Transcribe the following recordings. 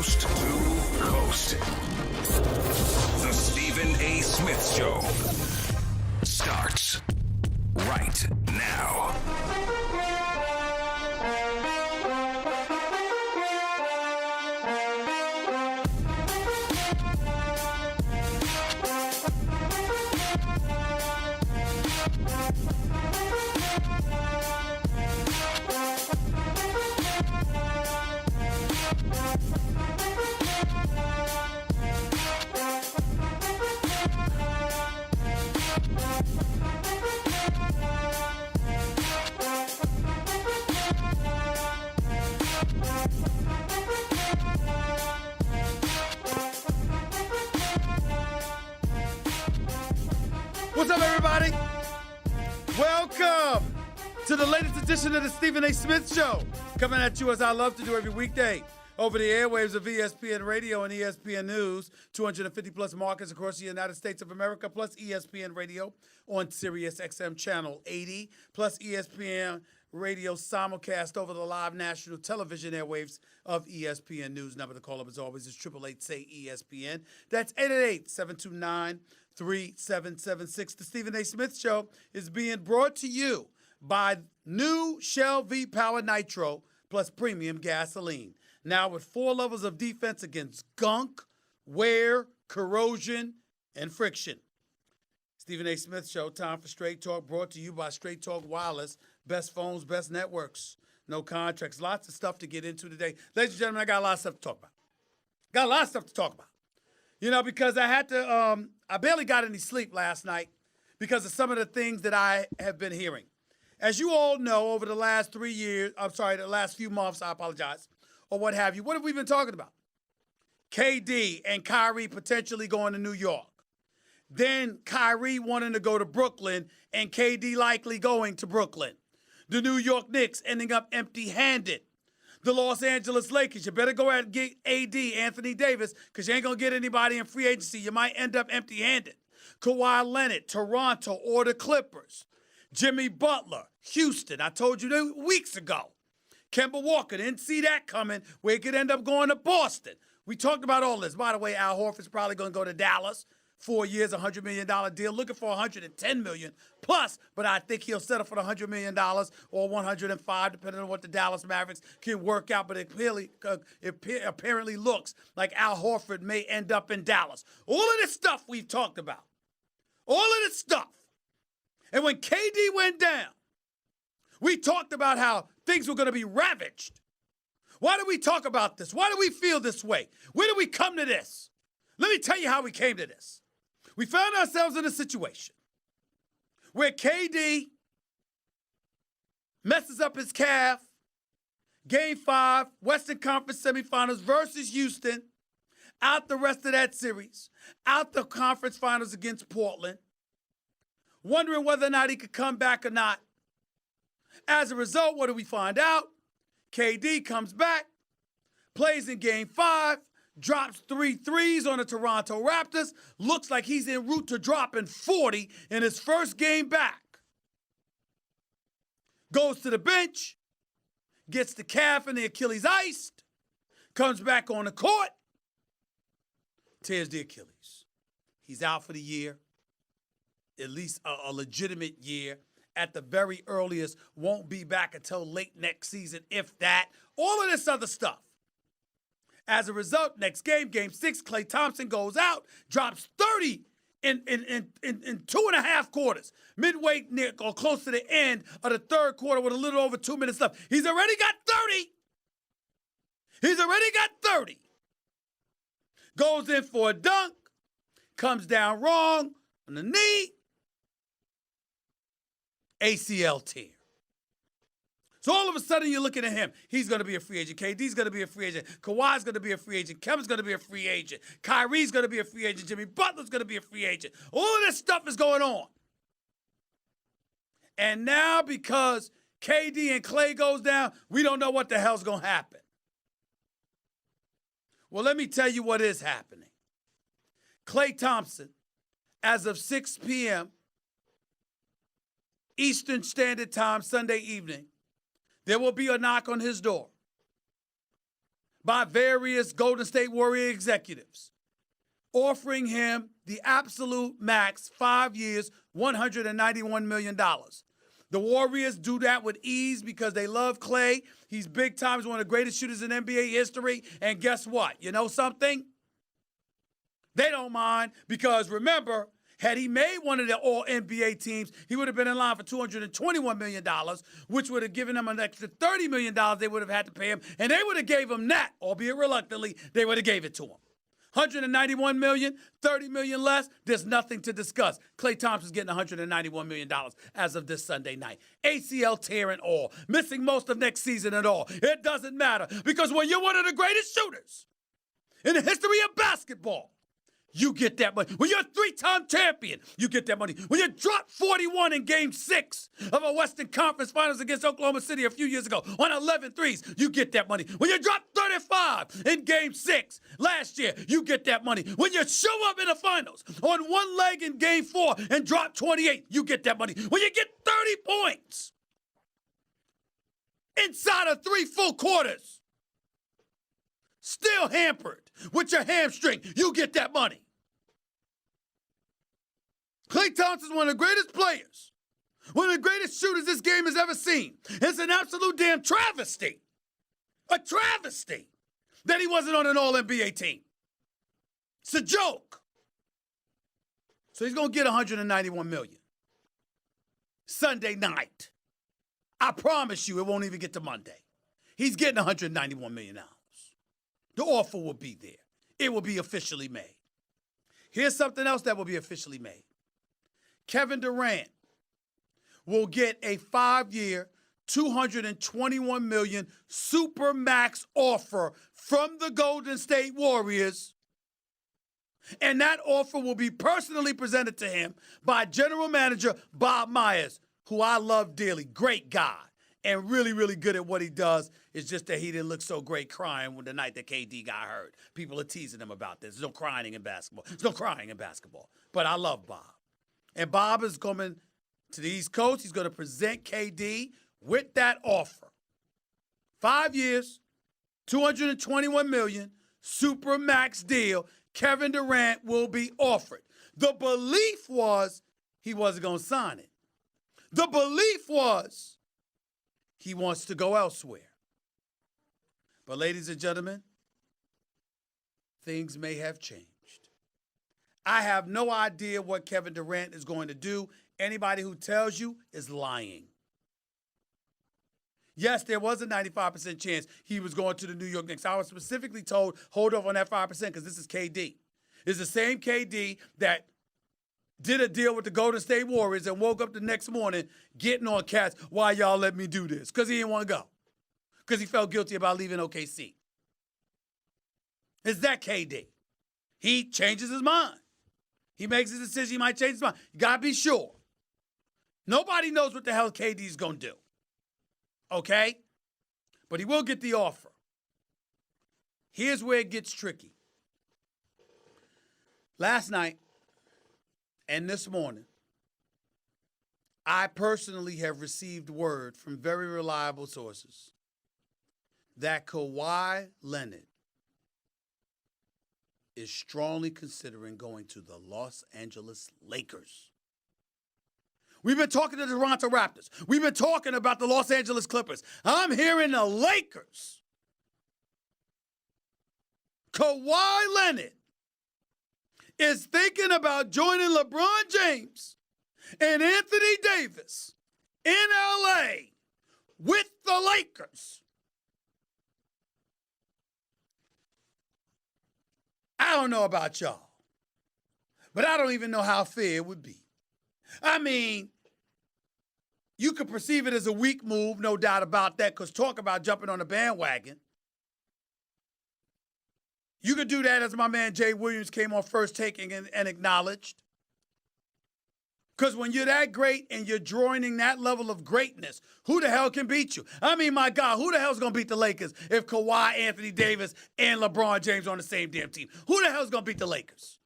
coast to coast. The Stephen A. Smith Show starts right now. What's up, everybody? Welcome to the latest edition of the Stephen A. Smith Show, coming at you as I love to do every weekday over the airwaves of ESPN Radio and ESPN News, 250-plus markets across the United States of America, plus ESPN Radio on Sirius XM Channel 80, plus ESPN Radio simulcast over the live national television airwaves of ESPN News. Number to call up, as always, is 888-SAY-ESPN. That's 888-729-3776. The Stephen A. Smith Show is being brought to you by new Shell V-Power Nitro plus premium gasoline. Now with 4 levels of defense against gunk, wear, corrosion, and friction. Stephen A. Smith Show, time for Straight Talk, brought to you by Straight Talk Wireless. Best phones, best networks, no contracts. Lots of stuff to get into today. Ladies and gentlemen, I got a lot of stuff to talk about. You know, because I had to, I barely got any sleep last night because of some of the things that I have been hearing. As you all know, over the last the last few months, I apologize, or what have you, what have we been talking about? KD and Kyrie potentially going to New York. Then Kyrie wanting to go to Brooklyn and KD likely going to Brooklyn. The New York Knicks ending up empty-handed. The Los Angeles Lakers, you better go out and get AD, Anthony Davis, because you ain't going to get anybody in free agency. You might end up empty-handed. Kawhi Leonard, Toronto, or the Clippers. Jimmy Butler, Houston. I told you weeks ago. Kemba Walker, didn't see that coming, where he could end up going to Boston. We talked about all this. By the way, Al Horford's probably going to go to Dallas. 4 years, $100 million deal, looking for $110 million plus, but I think he'll settle for the $100 million or $105, depending on what the Dallas Mavericks can work out. But it apparently looks like Al Horford may end up in Dallas. All of this stuff we've talked about. All of this stuff. And when KD went down, we talked about how things were going to be ravaged. Why do we talk about this? Why do we feel this way? Where do we come to this? Let me tell you how we came to this. We found ourselves in a situation where KD messes up his calf, Game 5, Western Conference semifinals versus Houston, out the rest of that series, out the conference finals against Portland, wondering whether or not he could come back or not. As a result, what do we find out? KD comes back, plays in Game 5, drops 3 threes on the Toronto Raptors. Looks like he's en route to dropping 40 in his first game back. Goes to the bench, gets the calf and the Achilles iced, comes back on the court, tears the Achilles. He's out for the year, at least a legitimate year. At the very earliest, won't be back until late next season, if that. All of this other stuff. As a result, next game, Game 6, Klay Thompson goes out, drops 30 in 2.5 quarters. Midway near or close to the end of the third quarter with a little over 2 minutes left. He's already got 30. Goes in for a dunk, comes down wrong on the knee, ACL tear. So all of a sudden, you're looking at him. He's going to be a free agent. KD's going to be a free agent. Kawhi's going to be a free agent. Kevin's going to be a free agent. Kyrie's going to be a free agent. Jimmy Butler's going to be a free agent. All of this stuff is going on. And now, because KD and Klay goes down, we don't know what the hell's going to happen. Well, let me tell you what is happening. Klay Thompson, as of 6 p.m. Eastern Standard Time, Sunday evening, there will be a knock on his door by various Golden State Warrior executives, offering him the absolute max, 5 years, $191 million. The Warriors do that with ease because they love Clay. He's big time. He's one of the greatest shooters in NBA history. And guess what? You know something? They don't mind because, remember, had he made one of the All-NBA teams, he would have been in line for $221 million, which would have given them an extra $30 million they would have had to pay him, and they would have gave him that, albeit reluctantly, they would have gave it to him. $191 million, $30 million less, there's nothing to discuss. Klay Thompson's getting $191 million as of this Sunday night. ACL tear and all, missing most of next season and all. It doesn't matter because when you're one of the greatest shooters in the history of basketball, you get that money. When you're a 3-time champion, you get that money. When you drop 41 in Game 6 of a Western Conference Finals against Oklahoma City a few years ago on 11 threes, you get that money. When you drop 35 in Game 6 last year, you get that money. When you show up in the finals on one leg in Game 4 and drop 28, you get that money. When you get 30 points inside of 3 full quarters, still hampered with your hamstring, you get that money. Klay Thompson's one of the greatest players, one of the greatest shooters this game has ever seen. It's an absolute damn travesty, a travesty that he wasn't on an All-NBA team. It's a joke. So he's going to get $191 million Sunday night. I promise you it won't even get to Monday. He's getting $191 million. The offer will be there. It will be officially made. Here's something else that will be officially made. Kevin Durant will get a 5-year, $221 million supermax offer from the Golden State Warriors. And that offer will be personally presented to him by general manager Bob Myers, who I love dearly. Great guy and really, really good at what he does. It's just that he didn't look so great crying when the night that KD got hurt. People are teasing him about this. There's no crying in basketball. There's no crying in basketball. But I love Bob. And Bob is coming to the East Coast. He's going to present KD with that offer. 5 years, $221 million, supermax deal. Kevin Durant will be offered. The belief was he wasn't going to sign it. The belief was he wants to go elsewhere. But ladies and gentlemen, things may have changed. I have no idea what Kevin Durant is going to do. Anybody who tells you is lying. Yes, there was a 95% chance he was going to the New York Knicks. I was specifically told, hold off on that 5% because this is KD. It's the same KD that did a deal with the Golden State Warriors and woke up the next morning getting on cats, why y'all let me do this? Because he didn't want to go. Because he felt guilty about leaving OKC. It's that KD. He changes his mind. He makes his decision, he might change his mind. You got to be sure. Nobody knows what the hell KD's going to do. Okay? But he will get the offer. Here's where it gets tricky. Last night and this morning, I personally have received word from very reliable sources that Kawhi Leonard is strongly considering going to the Los Angeles Lakers. We've been talking to the Toronto Raptors. We've been talking about the Los Angeles Clippers. I'm hearing the Lakers. Kawhi Leonard is thinking about joining LeBron James and Anthony Davis in LA with the Lakers. I don't know about y'all, but I don't even know how fair it would be. I mean, you could perceive it as a weak move, no doubt about that, because talk about jumping on the bandwagon. You could do that, as my man Jay Williams came on First Take and acknowledged. Because when you're that great and you're joining that level of greatness, who the hell can beat you? I mean, my God, who the hell's going to beat the Lakers if Kawhi, Anthony Davis, and LeBron James are on the same damn team? Who the hell's going to beat the Lakers?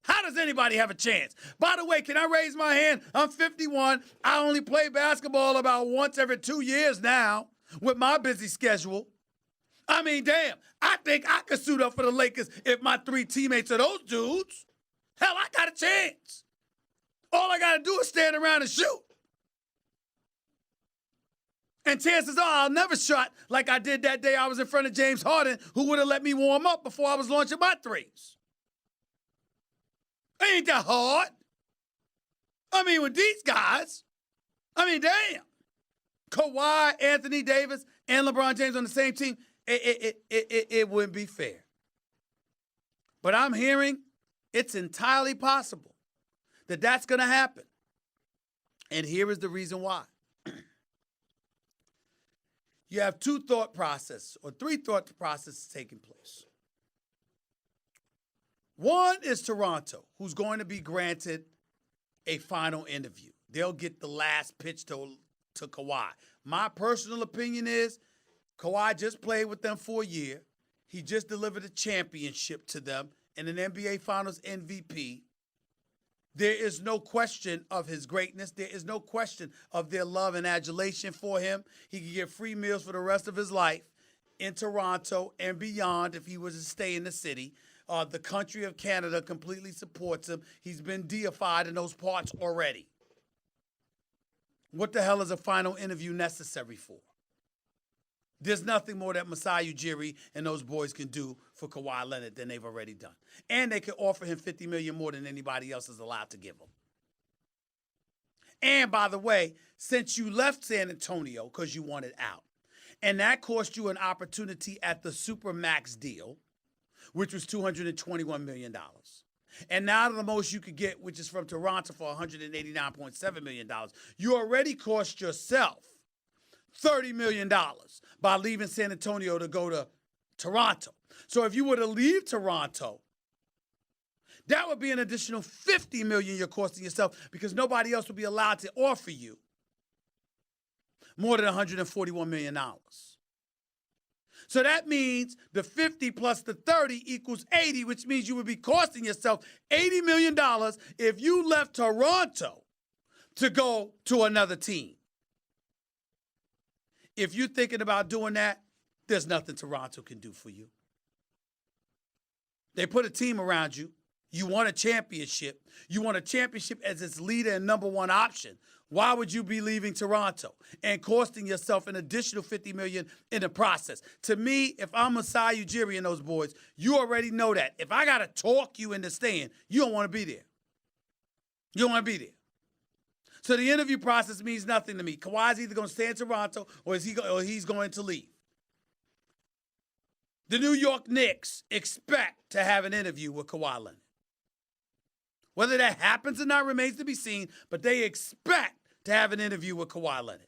How does anybody have a chance? By the way, can I raise my hand? I'm 51. I only play basketball about once every 2 years now with my busy schedule. I mean, damn, I think I could suit up for the Lakers if my 3 teammates are those dudes. Hell, I got a chance. All I got to do is stand around and shoot. And chances are I'll never shot like I did that day I was in front of James Harden, who would have let me warm up before I was launching my threes. Ain't that hard? I mean, with these guys, I mean, damn. Kawhi, Anthony Davis, and LeBron James on the same team, it wouldn't be fair. But I'm hearing it's entirely possible that that's going to happen. And here is the reason why. You have 2 thought processes or 3 thought processes taking place. One is Toronto, who's going to be granted a final interview. They'll get the last pitch to Kawhi. My personal opinion is Kawhi just played with them for a year. He just delivered a championship to them and an NBA Finals MVP. There is no question of his greatness. There is no question of their love and adulation for him. He can get free meals for the rest of his life in Toronto and beyond if he was to stay in the city. The country of Canada completely supports him. He's been deified in those parts already. What the hell is a final interview necessary for? There's nothing more that Masai Ujiri and those boys can do for Kawhi Leonard than they've already done. And they can offer him $50 million more than anybody else is allowed to give him. And by the way, since you left San Antonio because you wanted out, and that cost you an opportunity at the Supermax deal, which was $221 million. And now the most you could get, which is from Toronto for $189.7 million, you already cost yourself $30 million by leaving San Antonio to go to Toronto. So if you were to leave Toronto, that would be an additional $50 million you're costing yourself because nobody else would be allowed to offer you more than $141 million. So that means the 50 plus the 30 equals 80, which means you would be costing yourself $80 million if you left Toronto to go to another team. If you're thinking about doing that, there's nothing Toronto can do for you. They put a team around you. You want a championship. You want a championship as its leader and number 1 option. Why would you be leaving Toronto and costing yourself an additional $50 million in the process? To me, if I'm Masai Ujiri and those boys, you already know that. If I got to talk you into staying, you don't want to be there. You don't want to be there. So the interview process means nothing to me. Kawhi's either going to stay in Toronto or he's going to leave. The New York Knicks expect to have an interview with Kawhi Leonard. Whether that happens or not remains to be seen, but they expect to have an interview with Kawhi Leonard.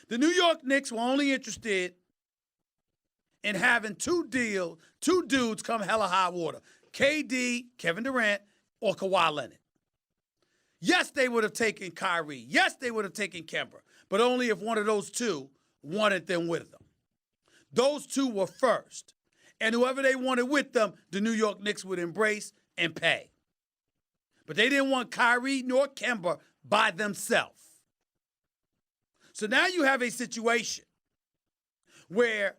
The New York Knicks were only interested in having 2 dudes come hella high water. KD, Kevin Durant, or Kawhi Leonard. Yes, they would have taken Kyrie. Yes, they would have taken Kemba, but only if one of those 2 wanted them with them. Those 2 were first. And whoever they wanted with them, the New York Knicks would embrace and pay. But they didn't want Kyrie nor Kemba by themselves. So now you have a situation where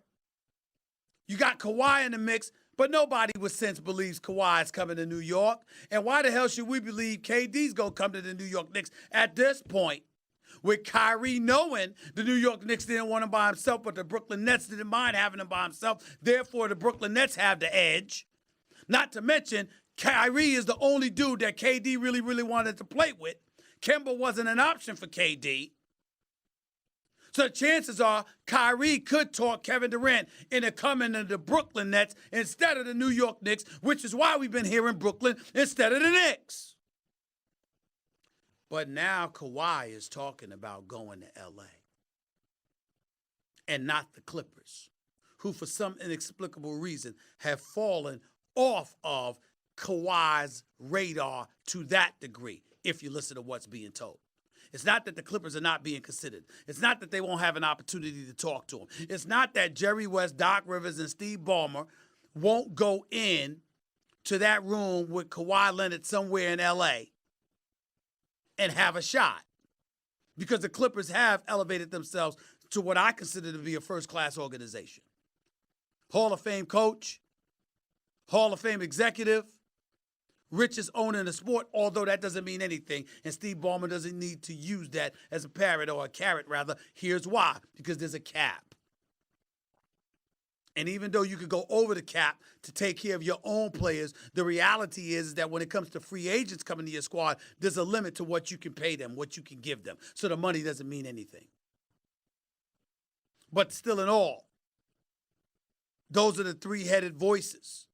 you got Kawhi in the mix, but nobody with sense believes Kawhi is coming to New York. And why the hell should we believe KD's going to come to the New York Knicks at this point? With Kyrie knowing the New York Knicks didn't want him by himself, but the Brooklyn Nets didn't mind having him by himself. Therefore, the Brooklyn Nets have the edge. Not to mention, Kyrie is the only dude that KD really, really wanted to play with. Kemba wasn't an option for KD. So chances are Kyrie could talk Kevin Durant into coming to the Brooklyn Nets instead of the New York Knicks, which is why we've been hearing Brooklyn instead of the Knicks. But now Kawhi is talking about going to L.A. and not the Clippers, who for some inexplicable reason have fallen off of Kawhi's radar to that degree, if you listen to what's being told. It's not that the Clippers are not being considered. It's not that they won't have an opportunity to talk to him. It's not that Jerry West, Doc Rivers, and Steve Ballmer won't go in to that room with Kawhi Leonard somewhere in L.A. and have a shot, because the Clippers have elevated themselves to what I consider to be a first-class organization. Hall of Fame coach, Hall of Fame executive, richest owner in the sport, although that doesn't mean anything. And Steve Ballmer doesn't need to use that as a parrot or a carrot, rather. Here's why. Because there's a cap. And even though you could go over the cap to take care of your own players, the reality is that when it comes to free agents coming to your squad, there's a limit to what you can pay them, what you can give them. So the money doesn't mean anything. But still in all, those are the three-headed voices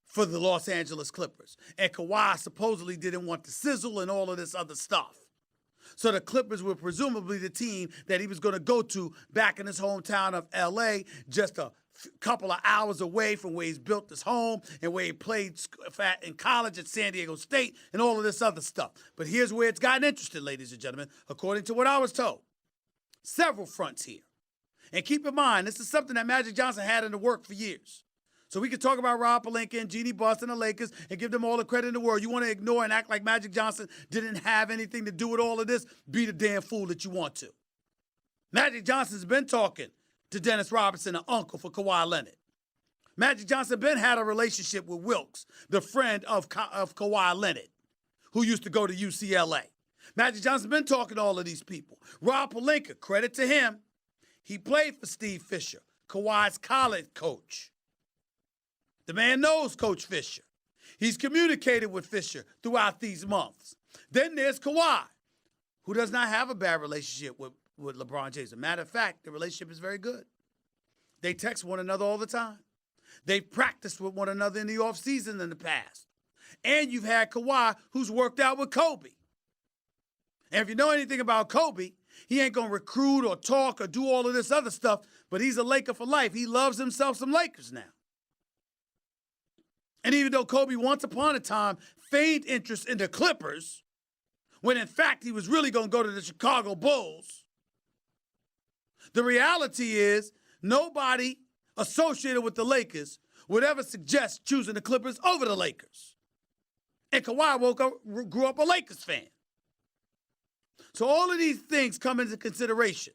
for the Los Angeles Clippers. And Kawhi supposedly didn't want the sizzle and all of this other stuff. So the Clippers were presumably the team that he was going to go to back in his hometown of L.A., just a couple of hours away from where he's built his home and where he played in college at San Diego State and all of this other stuff. But here's where it's gotten interesting, ladies and gentlemen, according to what I was told. Several fronts here. And keep in mind, this is something that Magic Johnson had in the work for years. So we could talk about Rob Pelinka and Jeannie Buss and the Lakers and give them all the credit in the world. You want to ignore and act like Magic Johnson didn't have anything to do with all of this? Be the damn fool that you want to. Magic Johnson's been talking to Dennis Robinson, an uncle for Kawhi Leonard. Magic Johnson been had a relationship with Wilkes, the friend of Kawhi Leonard, who used to go to UCLA. Magic Johnson's been talking to all of these people. Rob Pelinka, credit to him, he played for Steve Fisher, Kawhi's college coach. The man knows Coach Fisher. He's communicated with Fisher throughout these months. Then there's Kawhi, who does not have a bad relationship with LeBron James. As a matter of fact, the relationship is very good. They text one another all the time. They've practiced with one another in the offseason in the past. And you've had Kawhi, who's worked out with Kobe. And if you know anything about Kobe, he ain't going to recruit or talk or do all of this other stuff, but he's a Laker for life. He loves himself some Lakers now. And even though Kobe once upon a time feigned interest in the Clippers, when in fact he was really going to go to the Chicago Bulls, the reality is nobody associated with the Lakers would ever suggest choosing the Clippers over the Lakers. And Kawhi grew up a Lakers fan. So all of these things come into consideration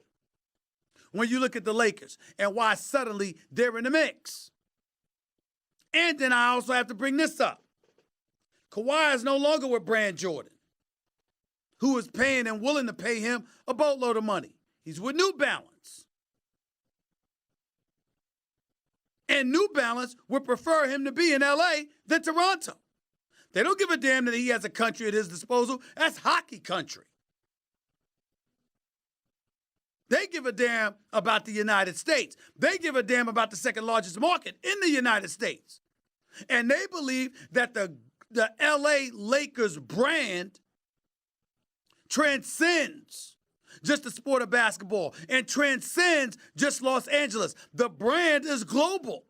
when you look at the Lakers and why suddenly they're in the mix. And then I also have to bring this up. Kawhi is no longer with Brand Jordan, who is paying and willing to pay him a boatload of money. He's with New Balance. And New Balance would prefer him to be in L.A. than Toronto. They don't give a damn that he has a country at his disposal. That's hockey country. They give a damn about the United States. They give a damn about the second largest market in the United States. And they believe that the LA Lakers brand transcends just the sport of basketball and transcends just Los Angeles. The brand is global.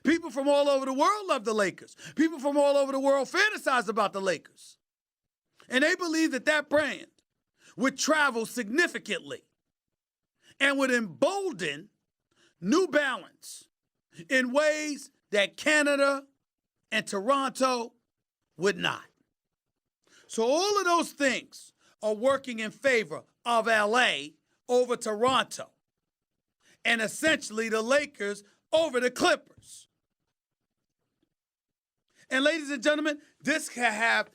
People from all over the world love the Lakers. People from all over the world fantasize about the Lakers. And they believe that that brand would travel significantly and would embolden New Balance in ways that Canada and Toronto would not. So all of those things are working in favor of LA over Toronto, and essentially the Lakers over the Clippers. And ladies and gentlemen, this can have,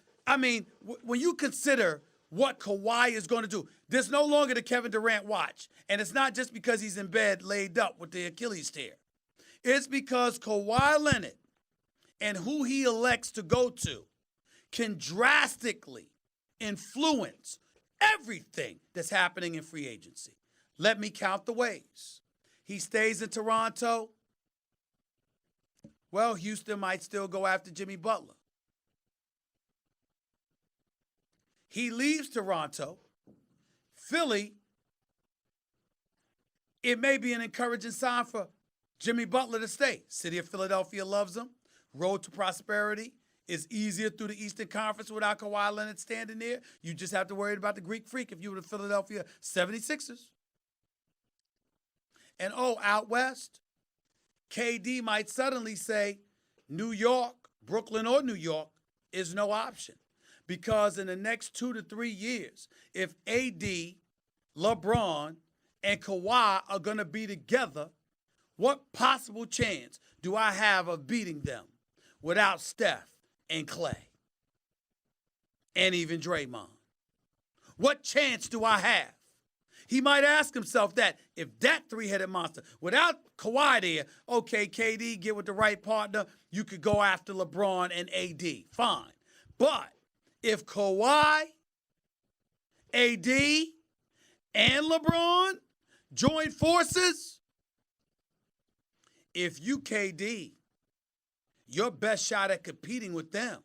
when you consider what Kawhi is going to do, there's no longer the Kevin Durant watch. And it's not just because he's in bed laid up with the Achilles tear. It's because Kawhi Leonard and who he elects to go to can drastically influence everything that's happening in free agency. Let me count the ways. He stays in Toronto. Well, Houston might still go after Jimmy Butler. He leaves Toronto. Philly, it may be an encouraging sign for Jimmy Butler to stay. City of Philadelphia loves him. Road to prosperity is easier through the Eastern Conference without Kawhi Leonard standing there. You just have to worry about the Greek Freak if you were the Philadelphia 76ers. And out west, KD might suddenly say New York, Brooklyn or New York is no option. Because in the next 2 to 3 years, if AD, LeBron, and Kawhi are going to be together, What possible chance do I have of beating them without Steph and Clay and even Draymond? What chance do I have? He might ask himself that if that three-headed monster, without Kawhi there, okay, KD, get with the right partner, you could go after LeBron and AD. Fine. But if Kawhi, AD, and LeBron join forces, if you KD, your best shot at competing with them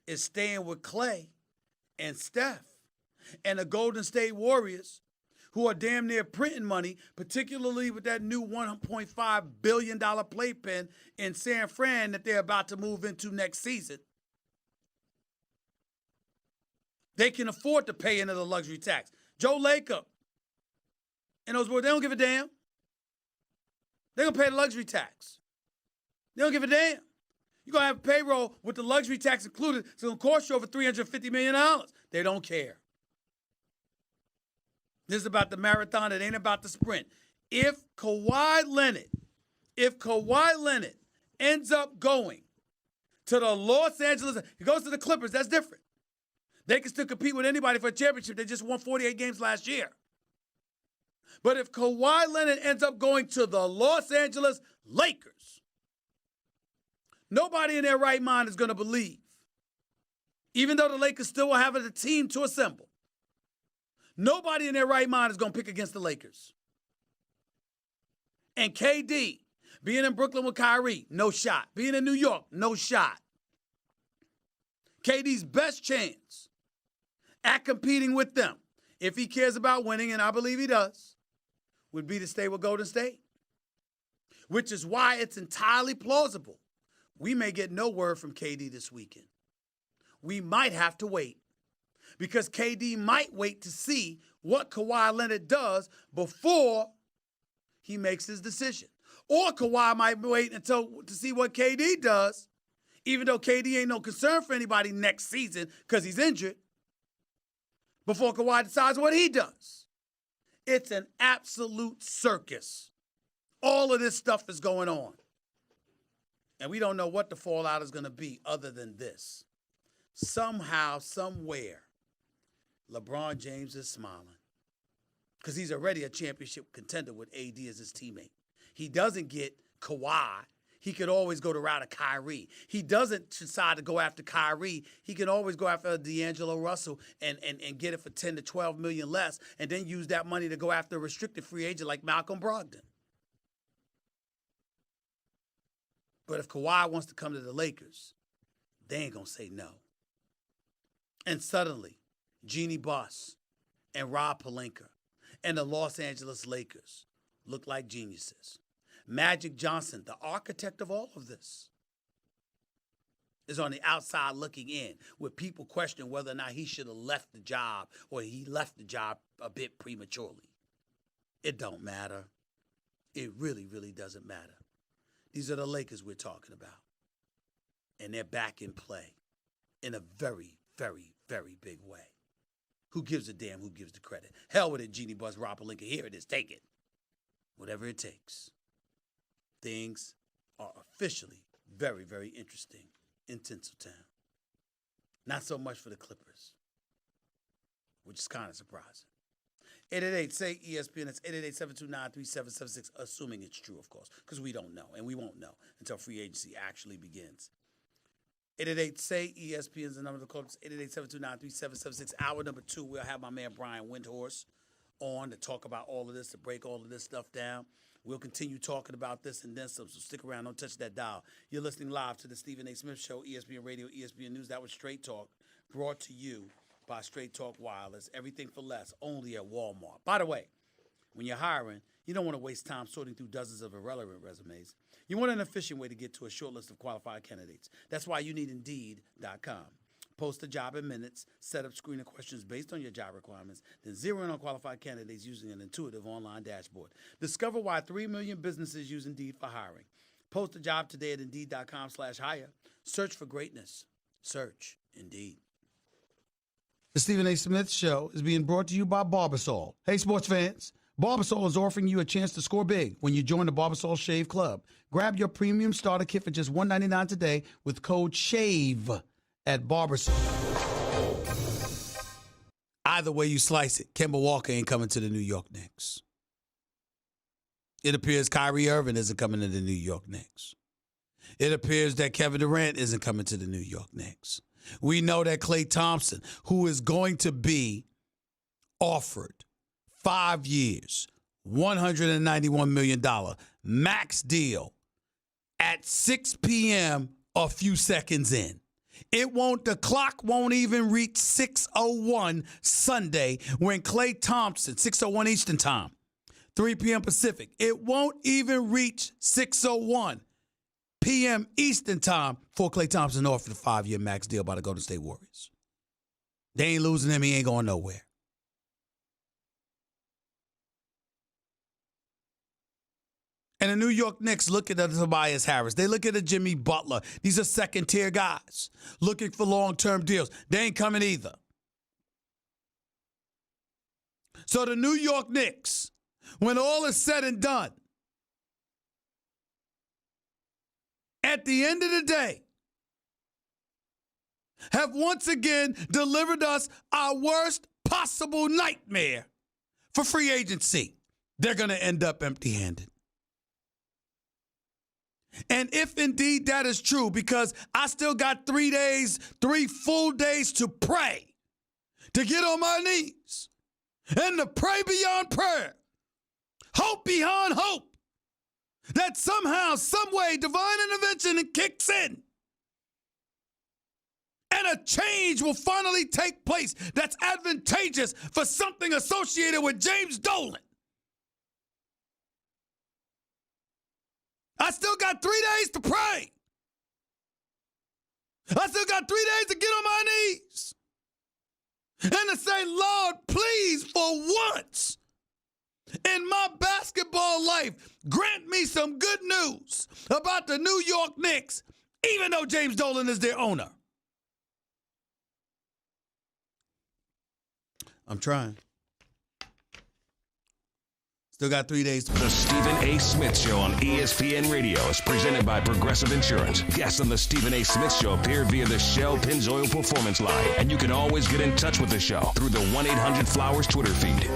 is staying with Clay and Steph and the Golden State Warriors, who are damn near printing money, particularly with that new $1.5 billion playpen in San Fran that they're about to move into next season. They can afford to pay into the luxury tax. Joe Lacob and those boys, they don't give a damn. They're going to pay the luxury tax. They don't give a damn. You're going to have payroll with the luxury tax included. It's going to cost you over $350 million. They don't care. This is about the marathon. It ain't about the sprint. If Kawhi Leonard ends up going to the Los Angeles, he goes to the Clippers, that's different. They can still compete with anybody for a championship. They just won 48 games last year. But if Kawhi Leonard ends up going to the Los Angeles Lakers, nobody in their right mind is going to believe, even though the Lakers still will have a team to assemble, nobody in their right mind is going to pick against the Lakers. And KD, being in Brooklyn with Kyrie, no shot. Being in New York, no shot. KD's best chance at competing with them, if he cares about winning, and I believe he does, would be to stay with Golden State. Which is why it's entirely plausible we may get no word from KD this weekend. We might have to wait. Because KD might wait to see what Kawhi Leonard does before he makes his decision. Or Kawhi might wait to see what KD does, even though KD ain't no concern for anybody next season because he's injured, before Kawhi decides what he does. It's an absolute circus. All of this stuff is going on. And we don't know what the fallout is going to be other than this. Somehow, somewhere, LeBron James is smiling because he's already a championship contender with AD as his teammate. He doesn't get Kawhi. He could always go the route of Kyrie. He doesn't decide to go after Kyrie. He can always go after D'Angelo Russell and get it for 10 to 12 million less and then use that money to go after a restricted free agent like Malcolm Brogdon. But if Kawhi wants to come to the Lakers, they ain't going to say no. And suddenly, Jeannie Buss and Rob Pelinka and the Los Angeles Lakers look like geniuses. Magic Johnson, the architect of all of this, is on the outside looking in with people questioning whether or not he should have left the job or he left the job a bit prematurely. It don't matter. It really, really doesn't matter. These are the Lakers we're talking about. And they're back in play in a very, very, very big way. Who gives a damn who gives the credit? Hell with it, Jeannie Buss, Rob Pelinka. Here it is. Take it. Whatever it takes. Things are officially very, very interesting in Tinseltown. Not so much for the Clippers, which is kind of surprising. 888-SAY-ESPN. That's 888-729-3776, assuming it's true, of course, because we don't know, and we won't know until free agency actually begins. 888-SAY-ESPN is the number to call. 888-729-3776. Hour number 2, we'll have my man Brian Windhorst on to talk about all of this, to break all of this stuff down. We'll continue talking about this and then some, so stick around. Don't touch that dial. You're listening live to the Stephen A. Smith Show, ESPN Radio, ESPN News. That was Straight Talk, brought to you by Straight Talk Wireless. Everything for less, only at Walmart. By the way, when you're hiring, you don't want to waste time sorting through dozens of irrelevant resumes. You want an efficient way to get to a short list of qualified candidates. That's why you need Indeed.com. Post a job in minutes, set up screening questions based on your job requirements, then zero in on qualified candidates using an intuitive online dashboard. Discover why 3 million businesses use Indeed for hiring. Post a job today at Indeed.com/hire. Search for greatness. Search Indeed. The Stephen A. Smith Show is being brought to you by Barbasol. Hey, sports fans. Barbasol is offering you a chance to score big when you join the Barbasol Shave Club. Grab your premium starter kit for just $1.99 today with code SHAVE at Barbasol. Either way you slice it, Kemba Walker ain't coming to the New York Knicks. It appears Kyrie Irving isn't coming to the New York Knicks. It appears that Kevin Durant isn't coming to the New York Knicks. We know that Klay Thompson, who is going to be offered 5 years, $191 million max deal at 6 p.m. a few seconds in. The clock won't even reach 6:01 Sunday when Klay Thompson, 6:01 Eastern Time, 3 p.m. Pacific. It won't even reach 6:01 p.m. Eastern Time for Klay Thompson offered a 5-year max deal by the Golden State Warriors. They ain't losing him. He ain't going nowhere. And the New York Knicks look at Tobias Harris. They look at a Jimmy Butler. These are second-tier guys looking for long-term deals. They ain't coming either. So the New York Knicks, when all is said and done, at the end of the day, have once again delivered us our worst possible nightmare for free agency. They're going to end up empty-handed. And if indeed that is true, because I still got 3 full days to pray, to get on my knees and to pray beyond prayer, hope beyond hope, that somehow, some way, divine intervention kicks in and a change will finally take place that's advantageous for something associated with James Dolan. I still got 3 days to pray. I still got 3 days to get on my knees and to say, Lord, please, for once in my basketball life, grant me some good news about the New York Knicks, even though James Dolan is their owner. I'm trying. Still got 3 days to The Stephen A. Smith Show on ESPN Radio is presented by Progressive Insurance. Guests on the Stephen A. Smith Show appear via the Shell Pennzoil Performance Line. And you can always get in touch with the show through the 1-800-Flowers Twitter feed.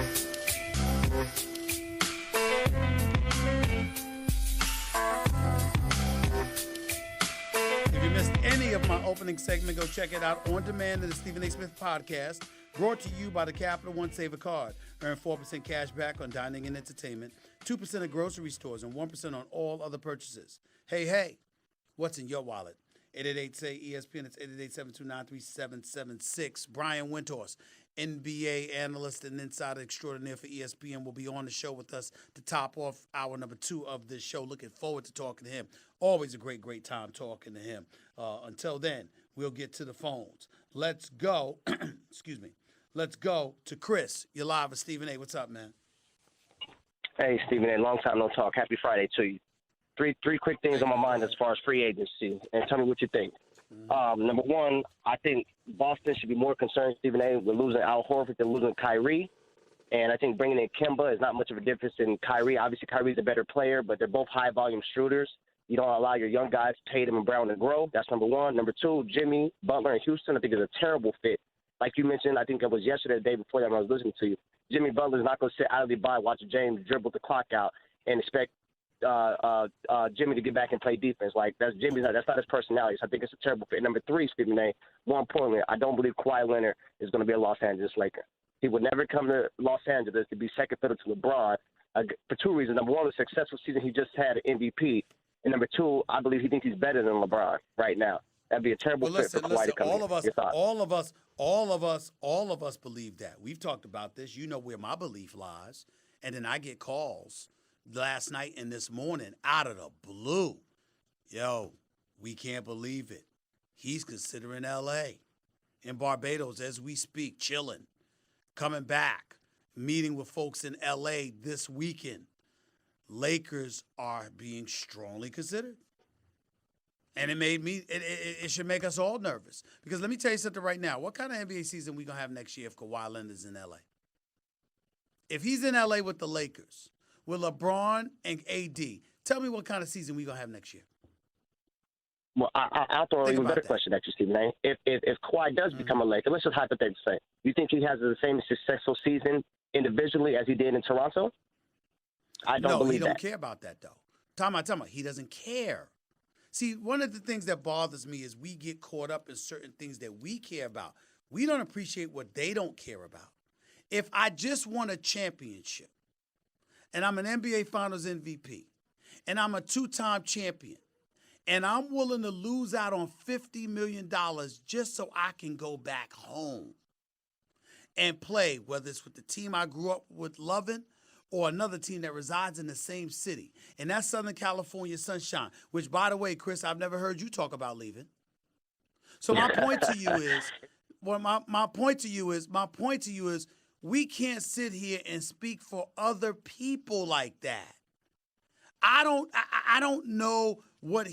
If you missed any of my opening segment, go check it out on demand in the Stephen A. Smith podcast. Brought to you by the Capital One Saver Card. Earn 4% cash back on dining and entertainment, 2% at grocery stores, and 1% on all other purchases. Hey, what's in your wallet? 888-SAY-ESPN. It's 888-729-3776. Brian Windhorst, NBA analyst and insider extraordinaire for ESPN, will be on the show with us to top off hour number 2 of this show. Looking forward to talking to him. Always a great time talking to him. Until then, we'll get to the phones. Let's go. Excuse me. Let's go to Chris. You're live with Stephen A. What's up, man? Hey, Stephen A. Long time no talk. Happy Friday to you. Three quick things on my mind as far as free agency, and tell me what you think. Number one, I think Boston should be more concerned, Stephen A., with losing Al Horford than losing Kyrie. And I think bringing in Kemba is not much of a difference in Kyrie. Obviously, Kyrie's a better player, but they're both high-volume shooters. You don't allow your young guys, Tatum and Brown, to grow. That's number one. Number two, Jimmy Butler in Houston, I think is a terrible fit. Like you mentioned, I think it was yesterday, the day before that when I was listening to you. Jimmy Butler's not going to sit idly by watching James dribble the clock out and expect Jimmy to get back and play defense. Like, that's not his personality. So I think it's a terrible fit. Number three, Stephen A., more importantly, I don't believe Kawhi Leonard is going to be a Los Angeles Laker. He would never come to Los Angeles to be second fiddle to LeBron for two reasons. Number one, the successful season he just had at MVP. And number two, I believe he thinks he's better than LeBron right now. That'd be a terrible fit for Kawhi to come in. All of us believe that. We've talked about this. You know where my belief lies. And then I get calls last night and this morning out of the blue. Yo, we can't believe it. He's considering L.A. in Barbados as we speak, chilling, coming back, meeting with folks in L.A. this weekend. Lakers are being strongly considered. And it should make us all nervous. Because let me tell you something right now. What kind of NBA season we going to have next year if Kawhi Leonard's in L.A.? if he's in LA with the Lakers, with LeBron and AD, tell me what kind of season we're going to have next year. Well, I'll throw an even better question at you, Stephen A. If Kawhi does become a Laker, let's just hypothetically say, you think he has the same successful season individually as he did in Toronto? I don't believe that. No, he don't care about that, though. Time out. He doesn't care. See, one of the things that bothers me is we get caught up in certain things that we care about. We don't appreciate what they don't care about. If I just won a championship and I'm an NBA Finals MVP and I'm a two-time champion and I'm willing to lose out on $50 million just so I can go back home and play, whether it's with the team I grew up with loving or another team that resides in the same city, and that's Southern California Sunshine, which, by the way, Chris, I've never heard you talk about leaving. So my point to you is, my point to you is, we can't sit here and speak for other people like that. I don't know what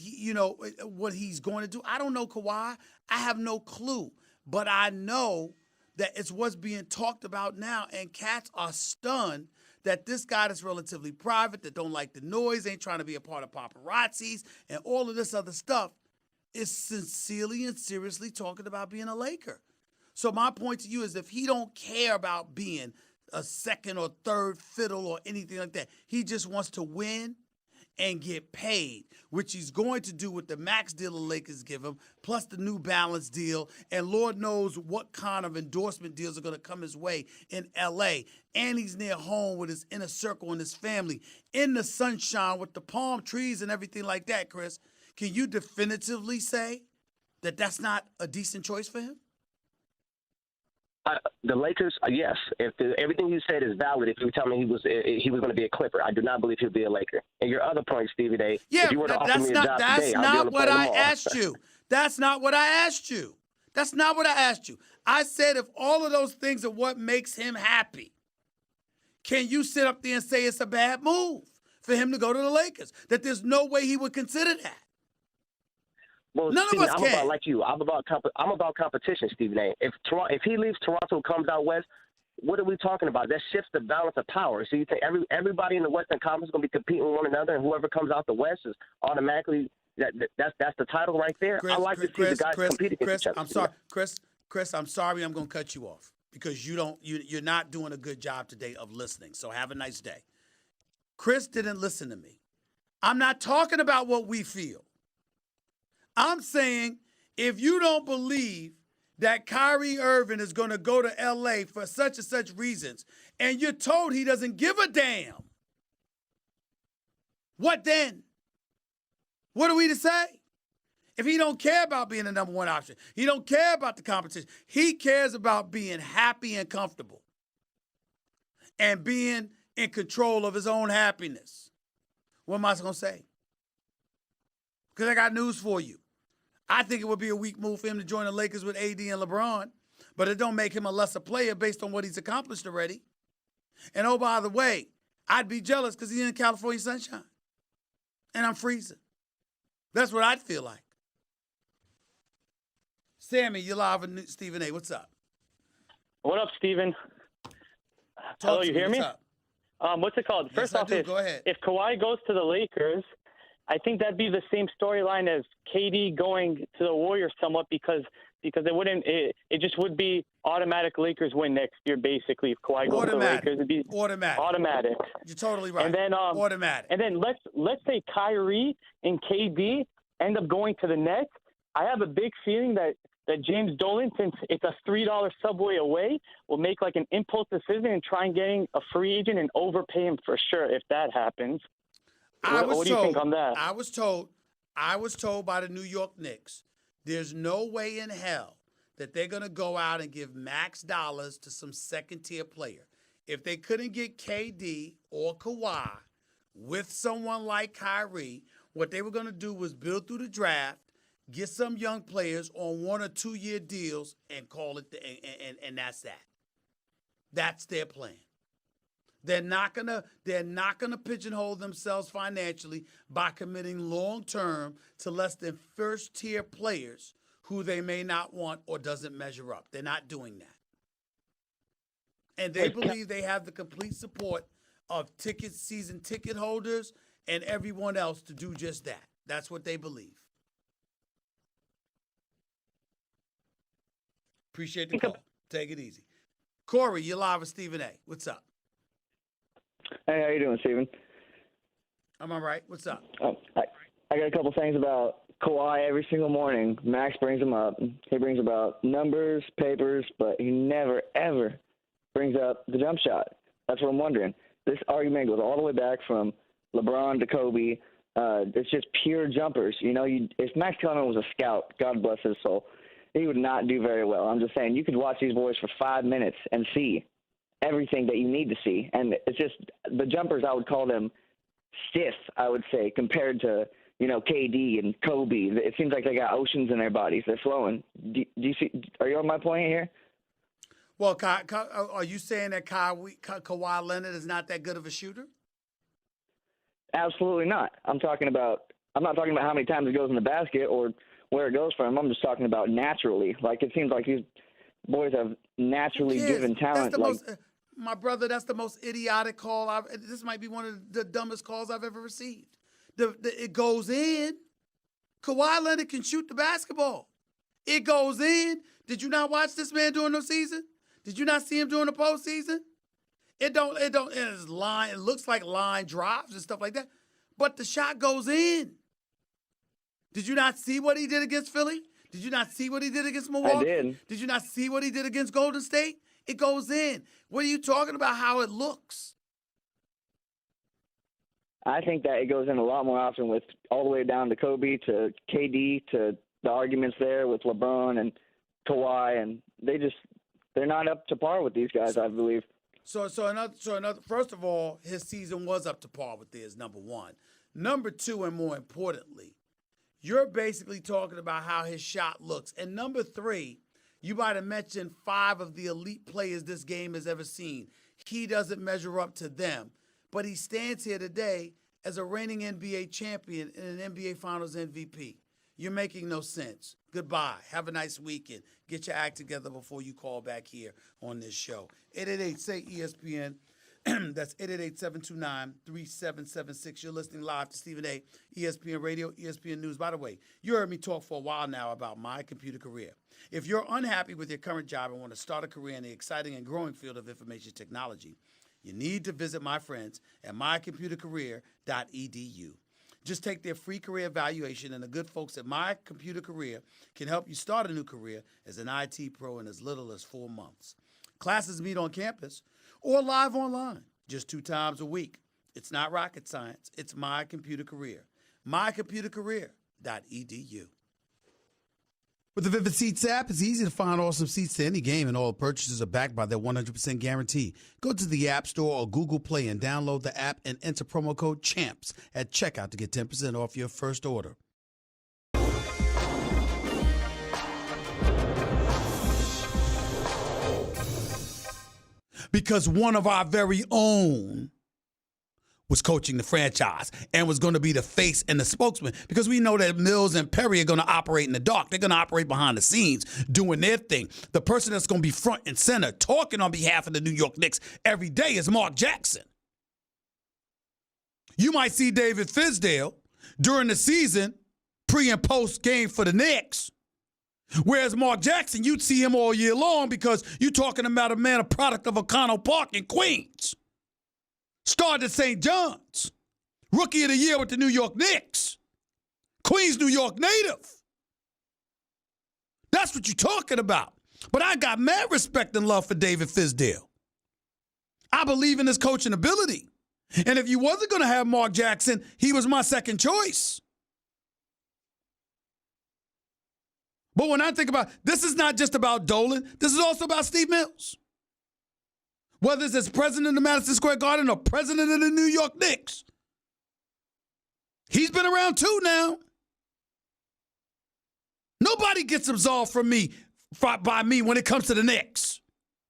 what he's going to do. I don't know Kawhi. I have no clue, but I know that it's what's being talked about now, and cats are stunned that this guy that's relatively private, that don't like the noise, ain't trying to be a part of paparazzis, and all of this other stuff, is sincerely and seriously talking about being a Laker. So my point to you is, if he don't care about being a second or third fiddle or anything like that, he just wants to win and get paid, which he's going to do with the max deal the Lakers give him, plus the New Balance deal, and Lord knows what kind of endorsement deals are going to come his way in L.A., and he's near home with his inner circle and his family, in the sunshine with the palm trees and everything like that, Chris. Can you definitively say that that's not a decent choice for him? The Lakers, yes. If everything you said is valid, if you tell me he was going to be a Clipper, I do not believe he'll be a Laker. And your other point, Stevie A, if you were to offer me a job today, I'll be able to play them all. Asked you. That's not what I asked you. That's not what I asked you. I said if all of those things are what makes him happy, can you sit up there and say it's a bad move for him to go to the Lakers? That there's no way he would consider that? Well, None Stephen, of us I'm can. about like you. I'm about competition, Stephen A. If he leaves Toronto, comes out west, what are we talking about? That shifts the balance of power. So you think everybody in the Western Conference is going to be competing with one another, and whoever comes out the West is automatically that's the title right there. I like to see the guys compete against each other. Chris, I'm sorry, I'm going to cut you off because you're not doing a good job today of listening. So have a nice day. Chris didn't listen to me. I'm not talking about what we feel. I'm saying if you don't believe that Kyrie Irving is going to go to L.A. for such and such reasons, and you're told he doesn't give a damn, what then? What are we to say? If he don't care about being the number one option, he don't care about the competition, he cares about being happy and comfortable and being in control of his own happiness. What am I going to say? Because I got news for you. I think it would be a weak move for him to join the Lakers with AD and LeBron, but it don't make him a lesser player based on what he's accomplished already. And oh, by the way, I'd be jealous because he's in California sunshine, and I'm freezing. That's what I'd feel like. Sammy, you're live with Stephen A. What's up? What up, Stephen? Hello, you hear me? What's up? What's it called? Yes, First off, go ahead. If Kawhi goes to the Lakers, I think that'd be the same storyline as KD going to the Warriors somewhat because it just would be automatic Lakers win next year basically if Kawhi goes to the Lakers. It'd be automatic. You're totally right. And then automatic. And then let's say Kyrie and KD end up going to the Nets. I have a big feeling that James Dolan, since it's a $3 subway away, will make like an impulse decision and try and getting a free agent and overpay him for sure if that happens. What do you think on that? I was told by the New York Knicks, there's no way in hell that they're going to go out and give max dollars to some second-tier player. If they couldn't get KD or Kawhi with someone like Kyrie, what they were going to do was build through the draft, get some young players on 1 or 2 year deals, and call it, and that's that. That's their plan. They're not gonna pigeonhole themselves financially by committing long-term to less than first-tier players who they may not want or doesn't measure up. They're not doing that. And they believe they have the complete support of season ticket holders and everyone else to do just that. That's what they believe. Appreciate the call. Take it easy. Corey, you're live with Stephen A. What's up? Hey, how you doing, Steven? I'm all right. What's up? I got a couple things about Kawhi every single morning. Max brings them up. He brings about numbers, papers, but he never, ever brings up the jump shot. That's what I'm wondering. This argument goes all the way back from LeBron to Kobe. It's just pure jumpers. You know, if Max Kellerman was a scout, God bless his soul, he would not do very well. I'm just saying, you could watch these boys for 5 minutes and see everything that you need to see. And it's just the jumpers, I would call them stiff, I would say, compared to, you know, KD and Kobe. It seems like they got oceans in their bodies. They're flowing. Do you see? Are you on my point here? Well, are you saying that Kawhi Leonard is not that good of a shooter? Absolutely not. I'm not talking about how many times it goes in the basket or where it goes from. I'm just talking about naturally. Like, it seems like these boys have naturally given talent. My brother, that's the most idiotic call this might be one of the dumbest calls I've ever received. It goes in. Kawhi Leonard can shoot the basketball. It goes in. Did you not watch this man during the season? Did you not see him during the postseason? It looks like line drives and stuff like that. But the shot goes in. Did you not see what he did against Philly? Did you not see what he did against Milwaukee? I did. Did you not see what he did against Golden State? It goes in. What are you talking about how it looks? I think that it goes in a lot more often with all the way down to Kobe to KD to the arguments there with LeBron and Kawhi, and they're not up to par with these guys, I believe. So another. First of all, his season was up to par with theirs. Number one. Number two, and more importantly, you're basically talking about how his shot looks. And number three, you might have mentioned 5 of the elite players this game has ever seen. He doesn't measure up to them. But he stands here today as a reigning NBA champion and an NBA Finals MVP. You're making no sense. Goodbye. Have a nice weekend. Get your act together before you call back here on this show. 888-SAY-ESPN. That's 888-729-3776. You're listening live to Stephen A., ESPN Radio, ESPN News. By the way, you heard me talk for a while now about my computer career. If you're unhappy with your current job and want to start a career in the exciting and growing field of information technology, you need to visit my friends at mycomputercareer.edu. Just take their free career evaluation, and the good folks at My Computer Career can help you start a new career as an IT pro in as little as 4 months. Classes meet on campus or live online just 2 times a week. It's not rocket science. It's My Computer Career. mycomputercareer.edu. With the Vivid Seats app, it's easy to find awesome seats to any game, and all purchases are backed by their 100% guarantee. Go to the App Store or Google Play and download the app and enter promo code CHAMPS at checkout to get 10% off your first order. Because one of our very own was coaching the franchise and was going to be the face and the spokesman, because we know that Mills and Perry are going to operate in the dark. They're going to operate behind the scenes doing their thing. The person that's going to be front and center talking on behalf of the New York Knicks every day is Mark Jackson. You might see David Fizdale during the season, pre and post game for the Knicks, whereas Mark Jackson, you'd see him all year long because you're talking about a man, a product of O'Connell Park in Queens. Started at St. John's. Rookie of the year with the New York Knicks. Queens, New York native. That's what you're talking about. But I got mad respect and love for David Fizdale. I believe in his coaching ability. And if you wasn't going to have Mark Jackson, he was my second choice. But when I think about, this is not just about Dolan. This is also about Steve Mills. Whether it's as president of Madison Square Garden or president of the New York Knicks. He's been around too now. Nobody gets absolved from me by me when it comes to the Knicks.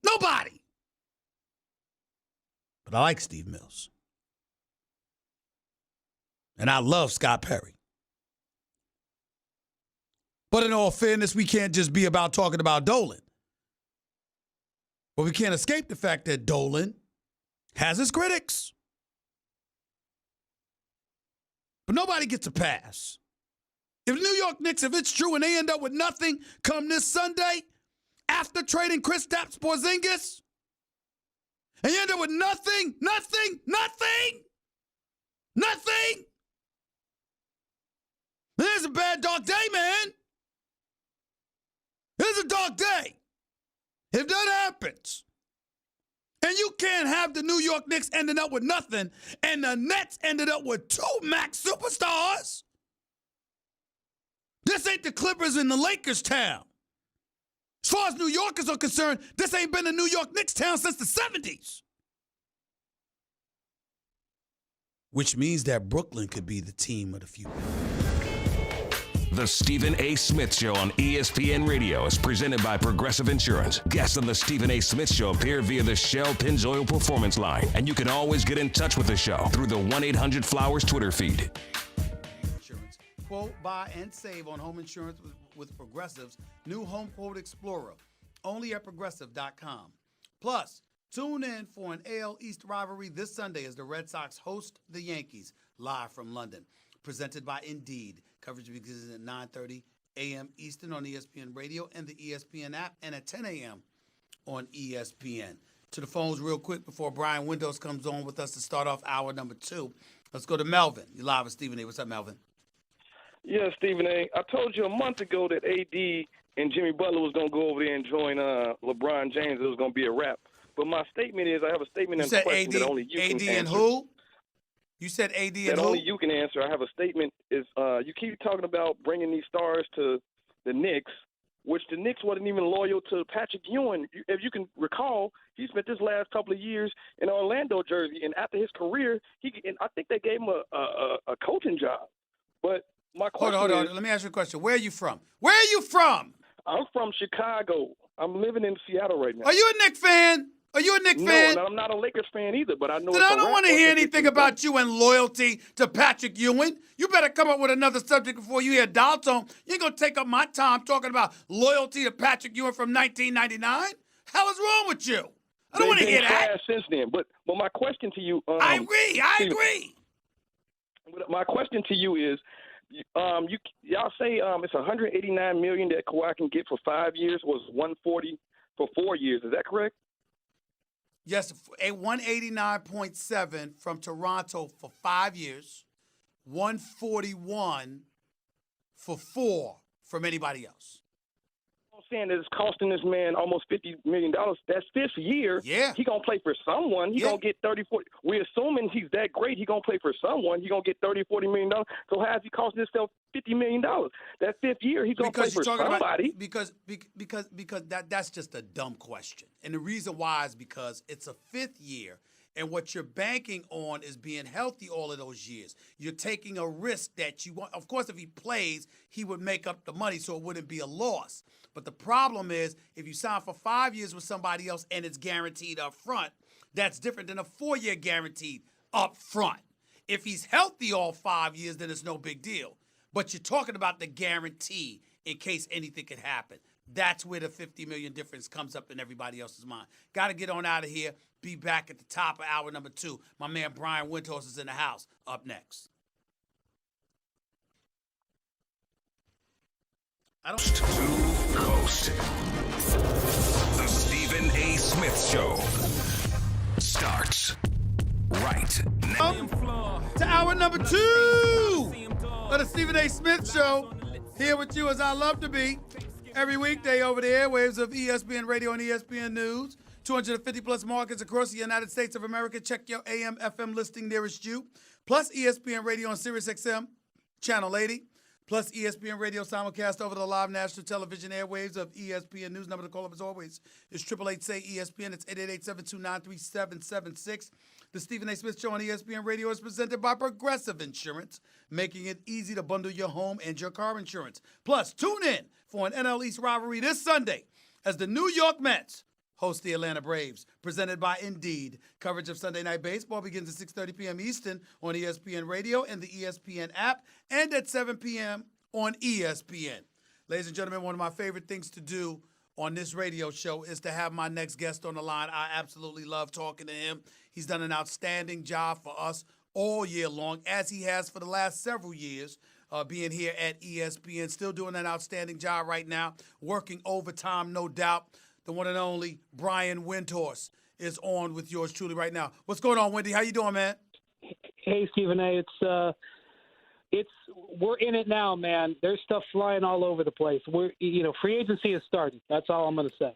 Nobody. But I like Steve Mills. And I love Scott Perry. But in all fairness, we can't just be about talking about Dolan. But we can't escape the fact that Dolan has his critics. But nobody gets a pass. If New York Knicks, if it's true and they end up with nothing come this Sunday, after trading Kristaps Porzingis, and you end up with nothing, there's a bad dog day, man. There's a dog day. If that happens, and you can't have the New York Knicks ending up with nothing, and the Nets ended up with 2 max superstars, this ain't the Clippers and the Lakers town. As far as New Yorkers are concerned, this ain't been a New York Knicks town since the 70s. Which means that Brooklyn could be the team of the future. The Stephen A. Smith Show on ESPN Radio is presented by Progressive Insurance. Guests on the Stephen A. Smith Show appear via the Shell Pennzoil Performance Line, and you can always get in touch with the show through the 1-800-Flowers Twitter feed. Insurance. Quote, buy, and save on home insurance with Progressive's new Home Quote Explorer, only at Progressive.com. Plus, tune in for an AL East rivalry this Sunday as the Red Sox host the Yankees live from London. Presented by Indeed. Coverage begins at 9:30 a.m. Eastern on ESPN Radio and the ESPN app, and at 10 a.m. on ESPN. To the phones real quick before Brian Windhorst comes on with us to start off hour number 2. Let's go to Melvin. You're live with Stephen A. What's up, Melvin? Yeah, Stephen A. I told you a month ago that AD and Jimmy Butler was going to go over there and join LeBron James. It was going to be a wrap. But my statement is, I have a statement and a question that only you can answer. AD and who? You said AD and who? That only you can answer. I have a statement. Is you keep talking about bringing these stars to the Knicks, which the Knicks wasn't even loyal to Patrick Ewing. If you can recall, he spent this last couple of years in Orlando jersey, and after his career, I think they gave him a coaching job. But my question Hold on. Let me ask you a question. Where are you from? I'm from Chicago. I'm living in Seattle right now. Are you a Knicks fan? No, I'm not a Lakers fan either, but I know. Then I don't want to hear anything about you and loyalty to Patrick Ewing. You better come up with another subject before you hear Dalton. You ain't going to take up my time talking about loyalty to Patrick Ewing from 1999. Hell is wrong with you? I don't want to hear that. Since then, but my question to you. I agree. My question to you is, y'all say it's $189 million that Kawhi can get for 5 years, was $140 for 4 years. Is that correct? Yes, a 189.7 from Toronto for 5 years, 141 for 4 from anybody else. I'm saying that it's costing this man almost $50 million. That's fifth year. Yeah. He going to play for someone. He going to get 30, 40. We're assuming he's that great. He going to play for someone. He going to get $30, $40 million. So how is he costing himself $50 million? That fifth year, he's going to play for somebody. Because that's just a dumb question. And the reason why is because it's a fifth year. And what you're banking on is being healthy all of those years. You're taking a risk that you want. Of course, if he plays, he would make up the money, so it wouldn't be a loss. But the problem is, if you sign for 5 years with somebody else and it's guaranteed up front, that's different than a 4-year guaranteed up front. If he's healthy all 5 years, then it's no big deal. But you're talking about the guarantee in case anything could happen. That's where the $50 million difference comes up in everybody else's mind. Got to get on out of here. Be back at the top of hour number 2. My man Brian Windhorst is in the house. Up next. To Coast. The Stephen A. Smith Show starts right now. To hour number 2 of the Stephen A. Smith Show. Here with you as I love to be. Every weekday over the airwaves of ESPN Radio and ESPN News. 250-plus markets across the United States of America. Check your AM, FM listing nearest you. Plus ESPN Radio on SiriusXM, Channel 80. Plus ESPN Radio simulcast over the live national television airwaves of ESPN News. Number to call up as always is 888-SAY-ESPN. It's 888-729-3776. The Stephen A. Smith Show on ESPN Radio is presented by Progressive Insurance, making it easy to bundle your home and your car insurance. Plus, tune in for an NL East rivalry this Sunday as the New York Mets host the Atlanta Braves, presented by Indeed. Coverage of Sunday Night Baseball begins at 6:30 p.m. Eastern on ESPN Radio and the ESPN app, and at 7 p.m. on ESPN. Ladies and gentlemen, one of my favorite things to do on this radio show is to have my next guest on the line. I absolutely love talking to him. He's done an outstanding job for us all year long, as he has for the last several years, being here at ESPN, still doing an outstanding job right now, working overtime, no doubt. The one and only Brian Windhorst is on with yours truly right now. What's going on, Wendy? How you doing, man? Hey, Stephen A. We're in it now, man. There's stuff flying all over the place. Free agency is starting. That's all I'm going to say.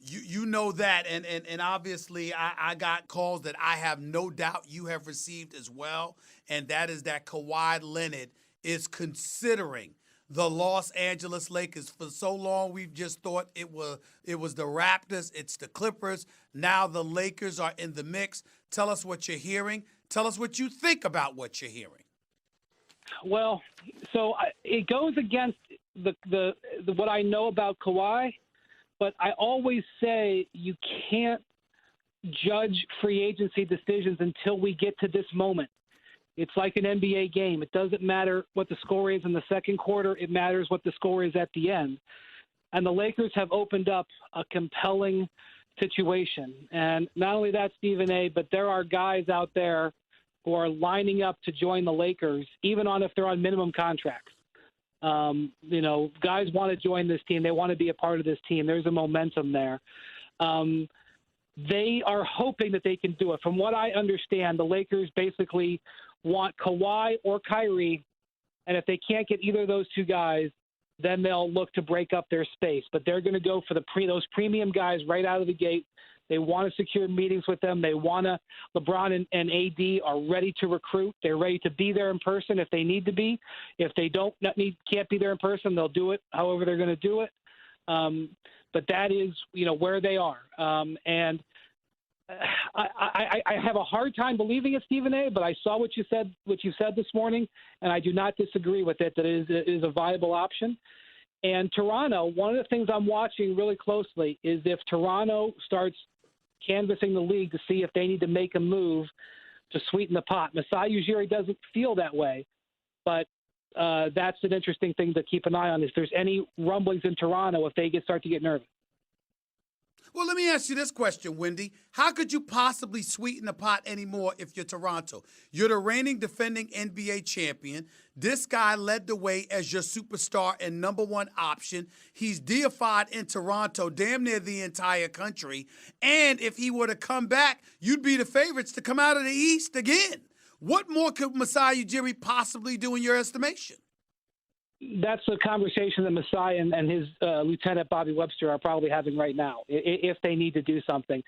You know that, and obviously I got calls that I have no doubt you have received as well, and that is that Kawhi Leonard is considering the Los Angeles Lakers. For so long, we've just thought it was the Raptors, it's the Clippers. Now the Lakers are in the mix. Tell us what you're hearing. Tell us what you think about what you're hearing. Well, so it goes against the what I know about Kawhi, but I always say you can't judge free agency decisions until we get to this moment. It's like an NBA game. It doesn't matter what the score is in the second quarter. It matters what the score is at the end. And the Lakers have opened up a compelling situation. And not only that, Stephen A., but there are guys out there who are lining up to join the Lakers, even if they're on minimum contracts. Guys want to join this team. They want to be a part of this team. There's a momentum there. They are hoping that they can do it. From what I understand, the Lakers basically want Kawhi or Kyrie, and if they can't get either of those two guys, then they'll look to break up their space. But they're going to go for those premium guys right out of the gate. They want to secure meetings with them. LeBron and AD are ready to recruit. They're ready to be there in person if they need to be. If they can't be there in person, they'll do it however they're going to do it. But that is, where they are. And I have a hard time believing it, Stephen A., but I saw what you said this morning, and I do not disagree with it, that it is a viable option. And Toronto, one of the things I'm watching really closely is if Toronto starts canvassing the league to see if they need to make a move to sweeten the pot. Masai Ujiri doesn't feel that way, but that's an interesting thing to keep an eye on if there's any rumblings in Toronto if they start to get nervous. Well, let me ask you this question, Wendy. How could you possibly sweeten the pot anymore if you're Toronto? You're the reigning defending NBA champion. This guy led the way as your superstar and number one option. He's deified in Toronto, damn near the entire country. And if he were to come back, you'd be the favorites to come out of the East again. What more could Masai Ujiri possibly do in your estimation? That's a conversation that Masai and his lieutenant Bobby Webster are probably having right now, if they need to do something.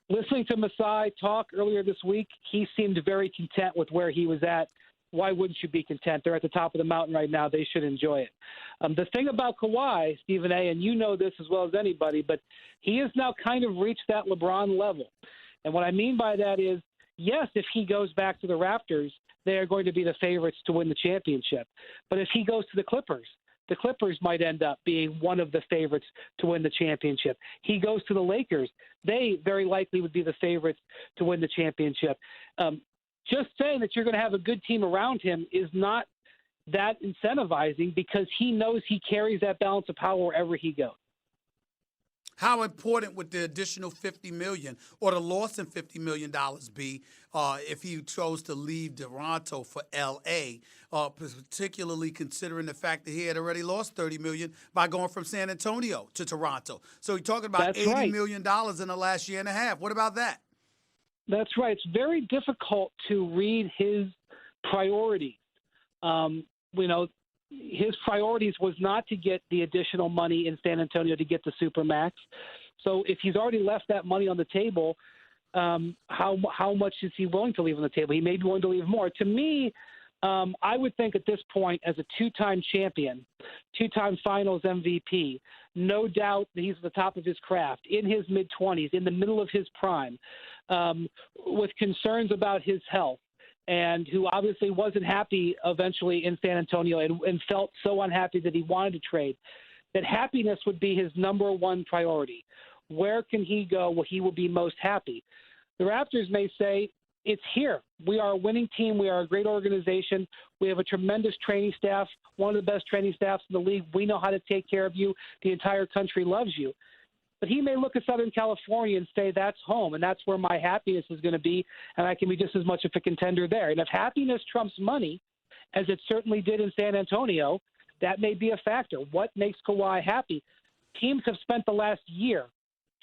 Listening to Masai talk earlier this week, he seemed very content with where he was at. Why wouldn't you be content? They're at the top of the mountain right now. They should enjoy it. The thing about Kawhi, Stephen A., and you know this as well as anybody, but he has now kind of reached that LeBron level. And what I mean by that is, yes, if he goes back to the Raptors, they are going to be the favorites to win the championship. But if he goes to the Clippers might end up being one of the favorites to win the championship. He goes to the Lakers, they very likely would be the favorites to win the championship. Just saying that you're going to have a good team around him is not that incentivizing because he knows he carries that balance of power wherever he goes. How important would the additional $50 million or the loss in $50 million be if he chose to leave Toronto for L.A., particularly considering the fact that he had already lost $30 million by going from San Antonio to Toronto? So you're talking about $80 million in the last year and a half. What about that? That's right. It's very difficult to read his priorities. His priorities was not to get the additional money in San Antonio to get the Supermax. So if he's already left that money on the table, how much is he willing to leave on the table? He may be willing to leave more. To me, I would think at this point, as a two-time champion, two-time finals MVP, no doubt that he's at the top of his craft, in his mid-20s, in the middle of his prime, with concerns about his health, and who obviously wasn't happy eventually in San Antonio and felt so unhappy that he wanted to trade, that happiness would be his number one priority. Where can he go where he will be most happy? The Raptors may say, it's here. We are a winning team. We are a great organization. We have a tremendous training staff, one of the best training staffs in the league. We know how to take care of you. The entire country loves you. But he may look at Southern California and say, that's home, and that's where my happiness is going to be, and I can be just as much of a contender there. And if happiness trumps money, as it certainly did in San Antonio, that may be a factor. What makes Kawhi happy? Teams have spent the last year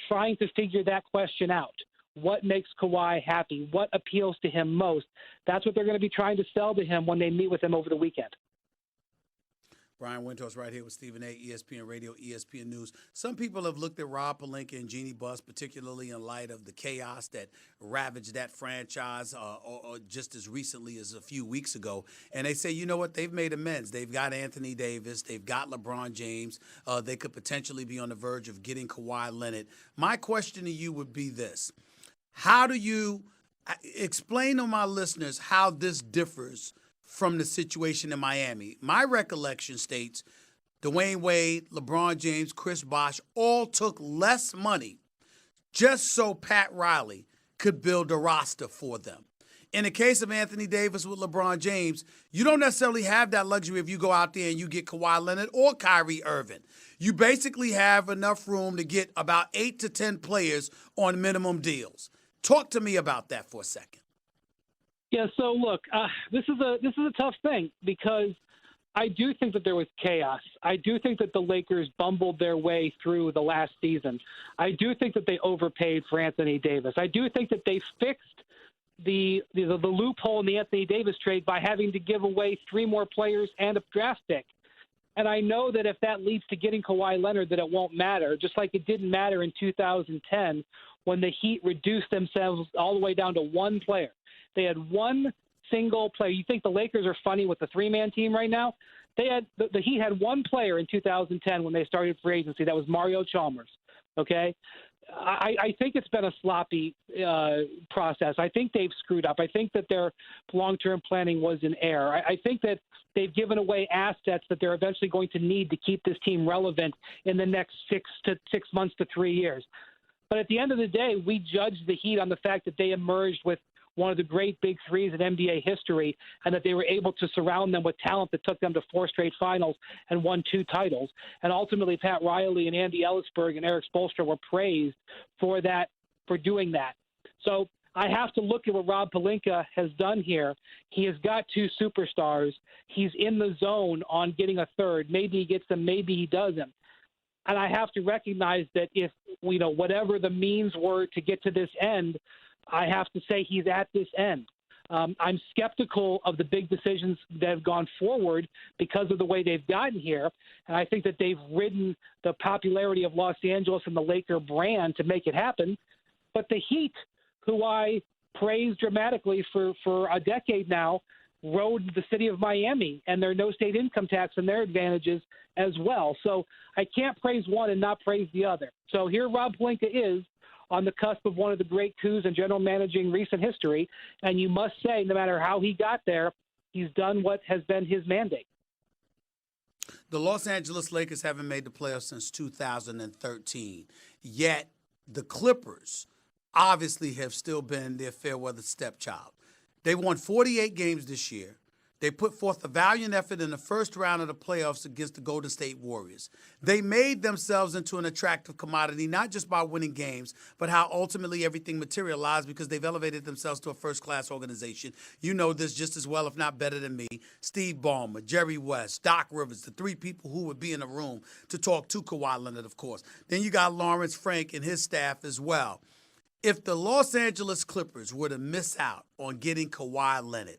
trying to figure that question out. What makes Kawhi happy? What appeals to him most? That's what they're going to be trying to sell to him when they meet with him over the weekend. Brian Windhorst right here with Stephen A., ESPN Radio, ESPN News. Some people have looked at Rob Pelinka and Jeannie Buss, particularly in light of the chaos that ravaged that franchise or just as recently as a few weeks ago. And they say, you know what, they've made amends. They've got Anthony Davis. They've got LeBron James. They could potentially be on the verge of getting Kawhi Leonard. My question to you would be this. How do you explain to my listeners how this differs from the situation in Miami? My recollection states Dwayne Wade, LeBron James, Chris Bosh all took less money just so Pat Riley could build a roster for them. In the case of Anthony Davis with LeBron James, you don't necessarily have that luxury if you go out there and you get Kawhi Leonard or Kyrie Irving. You basically have enough room to get about 8 to 10 players on minimum deals. Talk to me about that for a second. Yeah, so look, this is a tough thing because I do think that there was chaos. I do think that the Lakers bumbled their way through the last season. I do think that they overpaid for Anthony Davis. I do think that they fixed the loophole in the Anthony Davis trade by having to give away 3 more players and a draft pick. And I know that if that leads to getting Kawhi Leonard, that it won't matter, just like it didn't matter in 2010 when the Heat reduced themselves all the way down to 1 player. They had 1 single player. You think the Lakers are funny with the 3-man team right now? They had the Heat had 1 player in 2010 when they started free agency. That was Mario Chalmers. Okay, I think it's been a sloppy process. I think they've screwed up. I think that their long-term planning was in error. I think that they've given away assets that they're eventually going to need to keep this team relevant in the next 6 months to 3 years. But at the end of the day, we judge the Heat on the fact that they emerged with one of the great big threes in NBA history, and that they were able to surround them with talent that took them to 4 straight finals and won 2 titles. And ultimately, Pat Riley and Andy Ellisberg and Eric Spoelstra were praised for doing that. So I have to look at what Rob Pelinka has done here. He has got 2 superstars. He's in the zone on getting a third. Maybe he gets them, maybe he doesn't. And I have to recognize that if, whatever the means were to get to this end, I have to say he's at this end. I'm skeptical of the big decisions that have gone forward because of the way they've gotten here. And I think that they've ridden the popularity of Los Angeles and the Laker brand to make it happen. But the Heat, who I praised dramatically for a decade now, rode the city of Miami and their no state income tax and their advantages as well. So I can't praise one and not praise the other. So here Rob Pelinka is on the cusp of one of the great coups in general managing recent history. And you must say, no matter how he got there, he's done what has been his mandate. The Los Angeles Lakers haven't made the playoffs since 2013. Yet the Clippers obviously have still been their fair weather stepchild. They won 48 games this year. They put forth a valiant effort in the first round of the playoffs against the Golden State Warriors. They made themselves into an attractive commodity, not just by winning games, but how ultimately everything materialized because they've elevated themselves to a first-class organization. You know this just as well, if not better than me. Steve Ballmer, Jerry West, Doc Rivers, the 3 people who would be in a room to talk to Kawhi Leonard, of course. Then you got Lawrence Frank and his staff as well. If the Los Angeles Clippers were to miss out on getting Kawhi Leonard,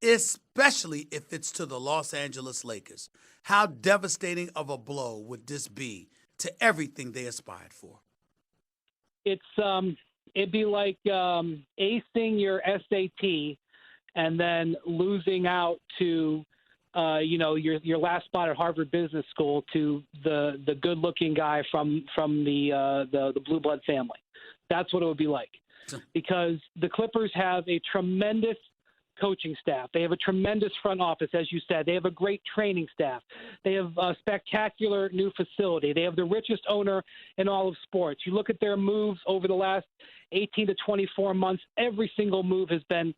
especially if it's to the Los Angeles Lakers, how devastating of a blow would this be to everything they aspired for? It'd be like acing your SAT and then losing out to your last spot at Harvard Business School to the good-looking guy from the blue blood family. That's what it would be like, because the Clippers have a tremendous coaching staff. They have a tremendous front office, as you said. They have a great training staff. They have a spectacular new facility. They have the richest owner in all of sports. You look at their moves over the last 18 to 24 months, every single move has been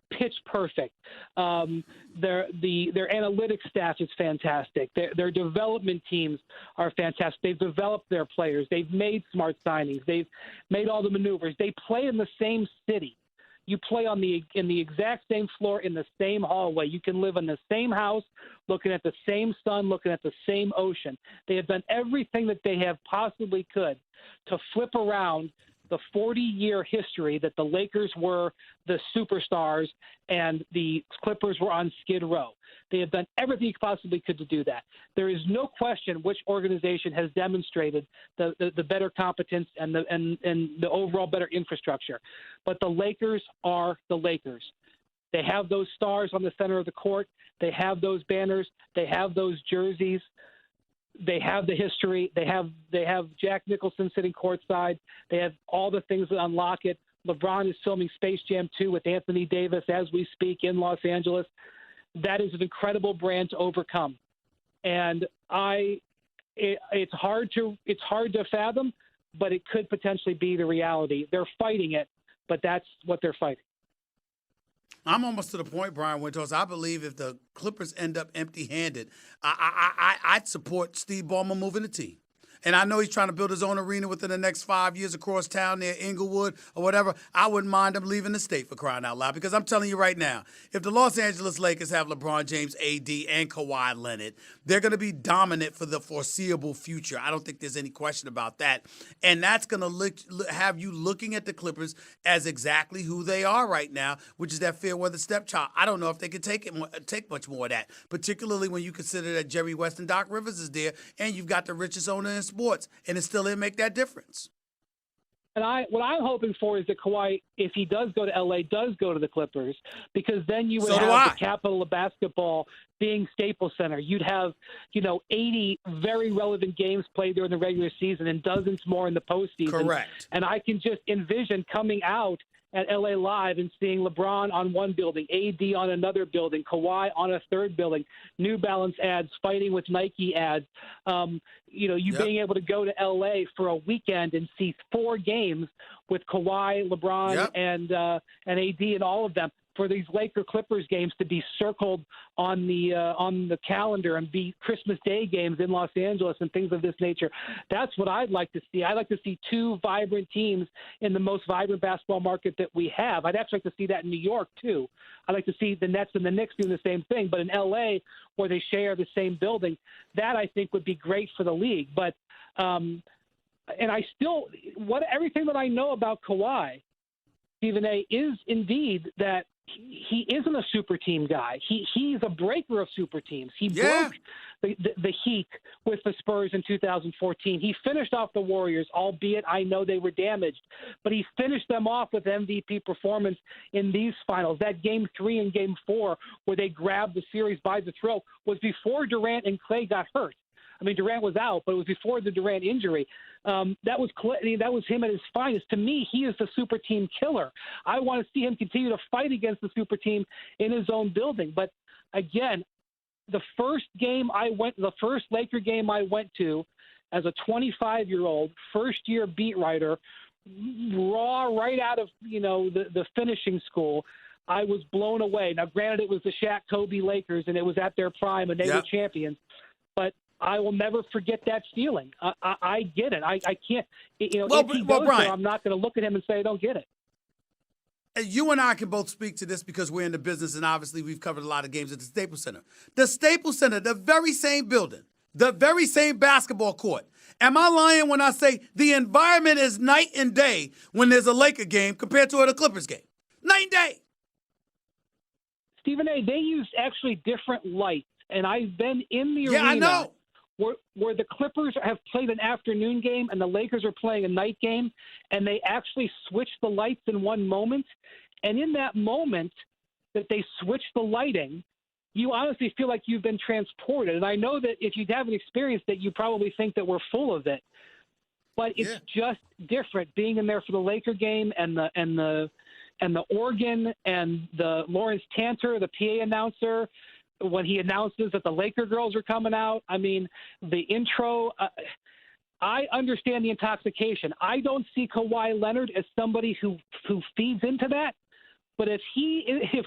pitch perfect. Their analytics staff is fantastic. Their development teams are fantastic. They've developed their players. They've made smart signings. They've made all the maneuvers. They play in the same city. You play in the exact same floor in the same hallway. You can live in the same house, looking at the same sun, looking at the same ocean. They have done everything that they have possibly could to flip around the 40-year history that the Lakers were the superstars and the Clippers were on Skid Row. They have done everything you possibly could to do that. There is no question which organization has demonstrated the better competence and the overall better infrastructure. But the Lakers are the Lakers. They have those stars on the center of the court. They have those banners. They have those jerseys. They have the history. They have Jack Nicholson sitting courtside. They have all the things that unlock it. LeBron is filming Space Jam 2 with Anthony Davis as we speak in Los Angeles. That is an incredible brand to overcome, and it's hard to fathom, but it could potentially be the reality. They're fighting it, but that's what they're fighting. I'm almost to the point, Brian Windhorst. I believe if the Clippers end up empty-handed, I'd support Steve Ballmer moving the team. And I know he's trying to build his own arena within the next 5 years across town near Inglewood or whatever. I wouldn't mind him leaving the state, for crying out loud. Because I'm telling you right now, if the Los Angeles Lakers have LeBron James, AD, and Kawhi Leonard, they're going to be dominant for the foreseeable future. I don't think there's any question about that. And that's going to have you looking at the Clippers as exactly who they are right now, which is that fair-weather stepchild. I don't know if they could take much more of that, particularly when you consider that Jerry West and Doc Rivers is there, and you've got the richest owner in sports, and it still didn't make that difference. And what I'm hoping for is that Kawhi, if he does go to LA, does go to the Clippers, because then you would have the capital of basketball being Staples Center. You'd have, 80 very relevant games played during the regular season and dozens more in the postseason. Correct. And I can just envision coming out at LA Live and seeing LeBron on one building, AD on another building, Kawhi on a third building, New Balance ads fighting with Nike ads. Being able to go to LA for a weekend and see 4 games with Kawhi, LeBron, and AD and all of them, for these Laker Clippers games to be circled on the calendar and be Christmas Day games in Los Angeles and things of this nature. That's what I'd like to see. I'd like to see 2 vibrant teams in the most vibrant basketball market that we have. I'd actually like to see that in New York too. I'd like to see the Nets and the Knicks doing the same thing, but in LA, where they share the same building, that I think would be great for the league. But and I still, everything that I know about Kawhi, Stephen A., is indeed that he isn't a super team guy. He's a breaker of super teams. He broke the Heat with the Spurs in 2014. He finished off the Warriors, albeit I know they were damaged, but he finished them off with MVP performance in these finals. That Game 3 and Game 4, where they grabbed the series by the throat, was before Durant and Clay got hurt. I mean, Durant was out, but it was before the Durant injury. That was him at his finest. To me, he is the super team killer. I want to see him continue to fight against the super team in his own building. But again, the first Laker game I went to as a 25-year-old, first-year beat writer, raw right out of the finishing school, I was blown away. Now, granted, it was the Shaq Kobe Lakers, and it was at their prime, and they were champions. But I will never forget that feeling. I get it. I can't. If he goes Brian, there, I'm not going to look at him and say I don't get it. You and I can both speak to this because we're in the business, and obviously we've covered a lot of games at the Staples Center. The Staples Center, the very same building, the very same basketball court. Am I lying when I say the environment is night and day when there's a Laker game compared to a Clippers game? Night and day. Stephen A., they use actually different lights, and I've been in the arena. I know. Where the Clippers have played an afternoon game and the Lakers are playing a night game, and they actually switch the lights in one moment. And in that moment that they switch the lighting, you honestly feel like you've been transported. And I know that if you haven't experienced it, you probably think that we're full of it. But it's just different being in there for the Laker game and the and the organ and the Lawrence Tanter, the PA announcer, when he announces that the Laker girls are coming out. I mean, the intro. I understand the intoxication. I don't see Kawhi Leonard as somebody who feeds into that. But if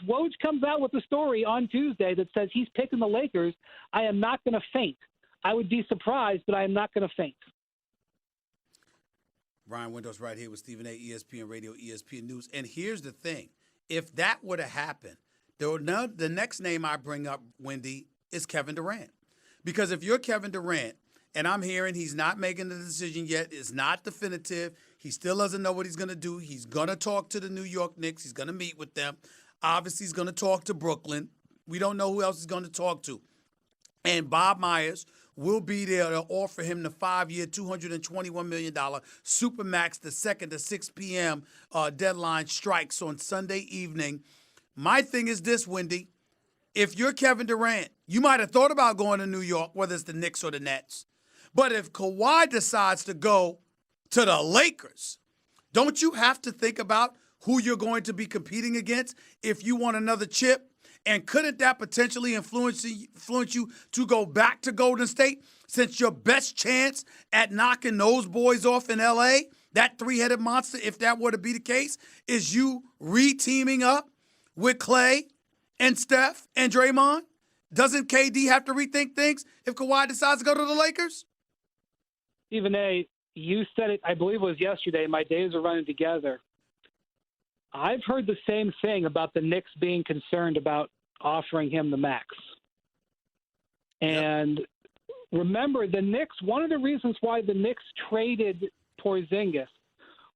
Woj comes out with a story on Tuesday that says he's picking the Lakers, I am not going to faint. I would be surprised, but I am not going to faint. Brian Windhorst right here with Stephen A., ESPN Radio, ESPN News. And here's the thing. If that would have happened, the next name I bring up, Wendy, is Kevin Durant. Because if you're Kevin Durant, and I'm hearing he's not making the decision yet, it's not definitive, he still doesn't know what he's going to do. He's going to talk to the New York Knicks. He's going to meet with them. Obviously, he's going to talk to Brooklyn. We don't know who else he's going to talk to. And Bob Myers will be there to offer him the 5-year, $221 million Supermax the second to 6 p.m. Deadline strikes on Sunday evening. My thing is this, Wendy. If you're Kevin Durant, you might have thought about going to New York, whether it's the Knicks or the Nets. But if Kawhi decides to go to the Lakers, don't you have to think about who you're going to be competing against if you want another chip? And couldn't that potentially influence you to go back to Golden State, since your best chance at knocking those boys off in L.A., that three-headed monster, if that were to be the case, is you re-teaming up with Klay and Steph and Draymond? Doesn't KD have to rethink things if Kawhi decides to go to the Lakers? Stephen A., you said it, I believe it was yesterday, my days are running together. I've heard the same thing about the Knicks being concerned about offering him the max. And remember, the Knicks, one of the reasons why the Knicks traded Porzingis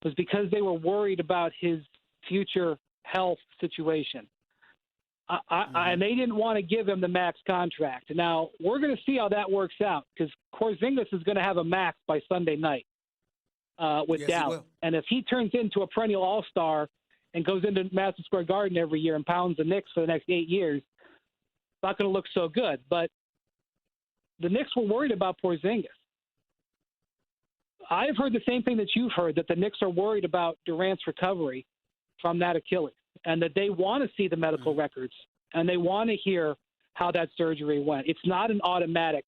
was because they were worried about his future health situation. And they didn't want to give him the max contract. Now, we're going to see how that works out, because Porzingis is going to have a max by Sunday night with Dallas. And if he turns into a perennial all-star and goes into Madison Square Garden every year and pounds the Knicks for the next 8 years, it's not going to look so good. But the Knicks were worried about Porzingis. I've heard the same thing that you've heard, that the Knicks are worried about Durant's recovery from that Achilles, and that they want to see the medical records, and they want to hear how that surgery went. It's not an automatic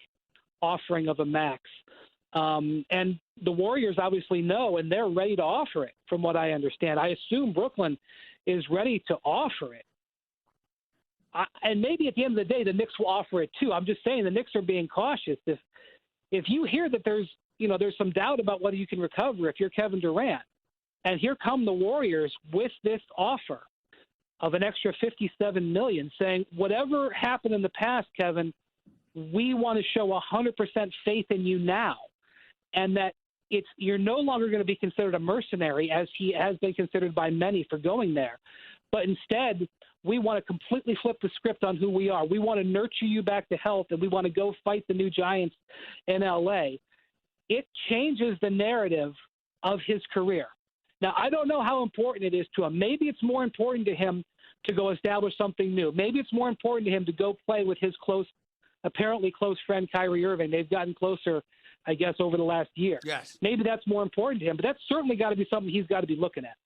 offering of a max. And the Warriors obviously know, and they're ready to offer it, from what I understand. I assume Brooklyn is ready to offer it. And maybe at the end of the day, the Knicks will offer it too. I'm just saying the Knicks are being cautious. If you hear that there's some doubt about whether you can recover if you're Kevin Durant, and here come the Warriors with this offer of an extra $57 million, saying, whatever happened in the past, Kevin, we want to show 100% faith in you now. And that you're no longer going to be considered a mercenary, as he has been considered by many for going there. But instead, we want to completely flip the script on who we are. We want to nurture you back to health, and we want to go fight the new Giants in L.A. It changes the narrative of his career. Now, I don't know how important it is to him. Maybe it's more important to him to go establish something new. Maybe it's more important to him to go play with his apparently close friend Kyrie Irving. They've gotten closer, I guess, over the last year. Yes. Maybe that's more important to him, but that's certainly got to be something he's got to be looking at.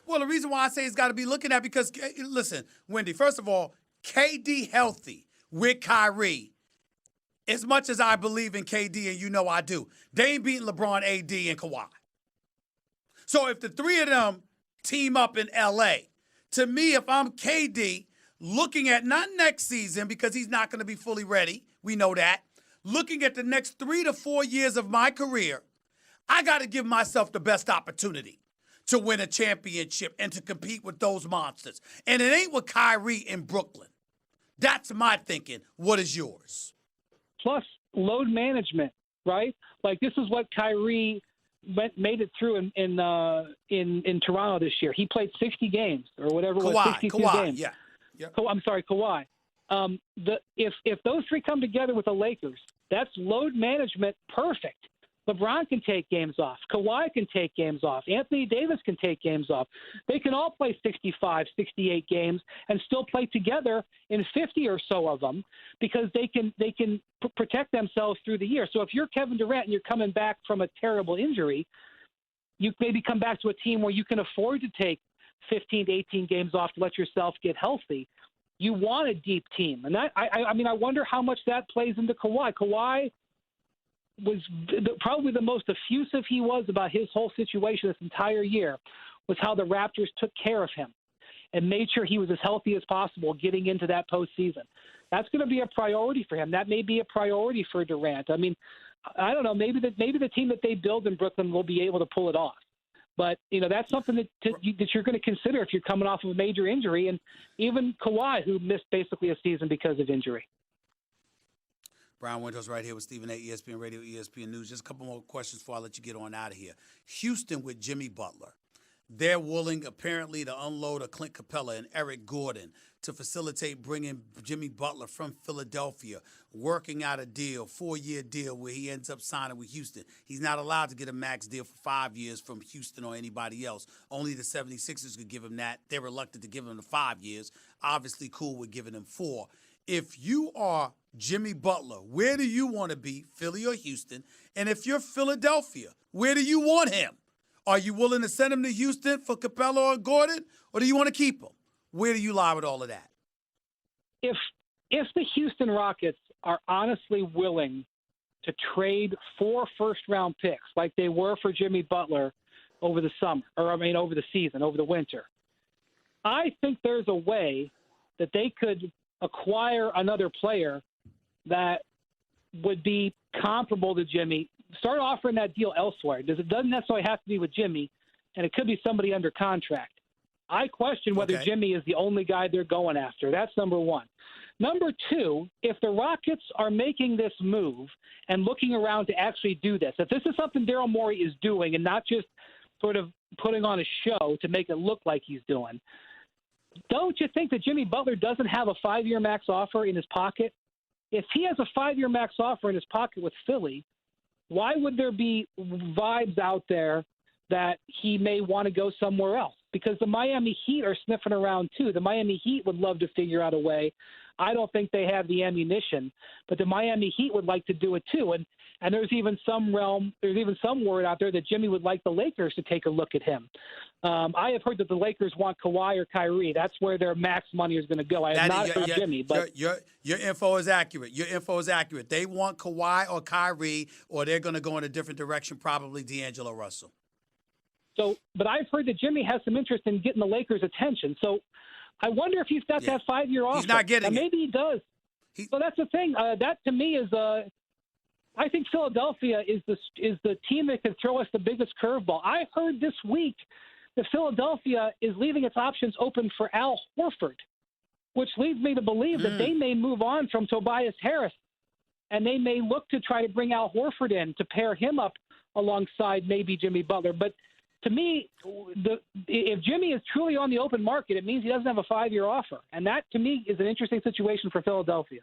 Well, the reason why I say he's got to be looking at, because, listen, Wendy, first of all, KD healthy with Kyrie, as much as I believe in KD, and you know I do, they ain't beating LeBron, AD, and Kawhi. So if the three of them team up in L.A., to me, if I'm KD, looking at not next season, because he's not going to be fully ready, we know that, looking at the next 3 to 4 years of my career, I got to give myself the best opportunity to win a championship and to compete with those monsters. And it ain't with Kyrie in Brooklyn. That's my thinking. What is yours? Plus, load management, right? Like, this is what Kyrie made it through in Toronto this year. He played 60 games or whatever it was, 62 games. Yeah. I'm sorry, Kawhi. If those three come together with the Lakers, that's load management perfect. LeBron can take games off. Kawhi can take games off. Anthony Davis can take games off. They can all play 65, 68 games and still play together in 50 or so of them, because they can protect themselves through the year. So if you're Kevin Durant and you're coming back from a terrible injury, you maybe come back to a team where you can afford to take 15 to 18 games off to let yourself get healthy. You want a deep team. And that, I mean, I wonder how much that plays into Kawhi. Kawhi was probably the most effusive he was about his whole situation this entire year was how the Raptors took care of him and made sure he was as healthy as possible getting into that postseason. That's going to be a priority for him. That may be a priority for Durant. I mean, I don't know. Maybe the team that they build in Brooklyn will be able to pull it off. But, you know, that's something that you're going to consider if you're coming off of a major injury. And even Kawhi, who missed basically a season because of injury. Brian Windhorst right here with Stephen A., ESPN Radio, ESPN News. Just a couple more questions before I let you get on out of here. Houston with Jimmy Butler. They're willing, apparently, to unload a Clint Capella and Eric Gordon to facilitate bringing Jimmy Butler from Philadelphia, working out a deal, 4-year deal where he ends up signing with Houston. He's not allowed to get a max deal for 5 years from Houston or anybody else. Only the 76ers could give him that. They're reluctant to give him the 5 years. Obviously cool with giving him 4. If you are Jimmy Butler, where do you want to be, Philly or Houston? And if you're Philadelphia, where do you want him? Are you willing to send him to Houston for Capella or Gordon, or do you want to keep him? Where do you lie with all of that? If the Houston Rockets are honestly willing to trade 4 first-round picks like they were for Jimmy Butler over the summer, over the season, over the winter, I think there's a way that they could acquire another player that would be comparable to Jimmy. Start offering that deal elsewhere. It doesn't necessarily have to be with Jimmy, and it could be somebody under contract. I question whether Jimmy is the only guy they're going after. That's number one. Number two, if the Rockets are making this move and looking around to actually do this, if this is something Daryl Morey is doing and not just sort of putting on a show to make it look like he's doing, don't you think that Jimmy Butler doesn't have a 5-year max offer in his pocket? If he has a 5-year max offer in his pocket with Philly, why would there be vibes out there that he may want to go somewhere else? Because the Miami Heat are sniffing around too. The Miami Heat would love to figure out a way. I don't think they have the ammunition, but the Miami Heat would like to do it too. And there's even some word out there that Jimmy would like the Lakers to take a look at him. I have heard that the Lakers want Kawhi or Kyrie. That's where their max money is going to go. I have not heard Jimmy, but your info is accurate. Your info is accurate. They want Kawhi or Kyrie, or they're going to go in a different direction, probably D'Angelo Russell. So, but I've heard that Jimmy has some interest in getting the Lakers' attention. So I wonder if he's got that 5-year offer. He's not getting it. Maybe he does. So that's the thing. That to me is I think Philadelphia is the team that can throw us the biggest curveball. I heard this week that Philadelphia is leaving its options open for Al Horford, which leads me to believe that they may move on from Tobias Harris, and they may look to try to bring Al Horford in to pair him up alongside maybe Jimmy Butler. But to me, if Jimmy is truly on the open market, it means he doesn't have a 5-year offer. And that, to me, is an interesting situation for Philadelphia.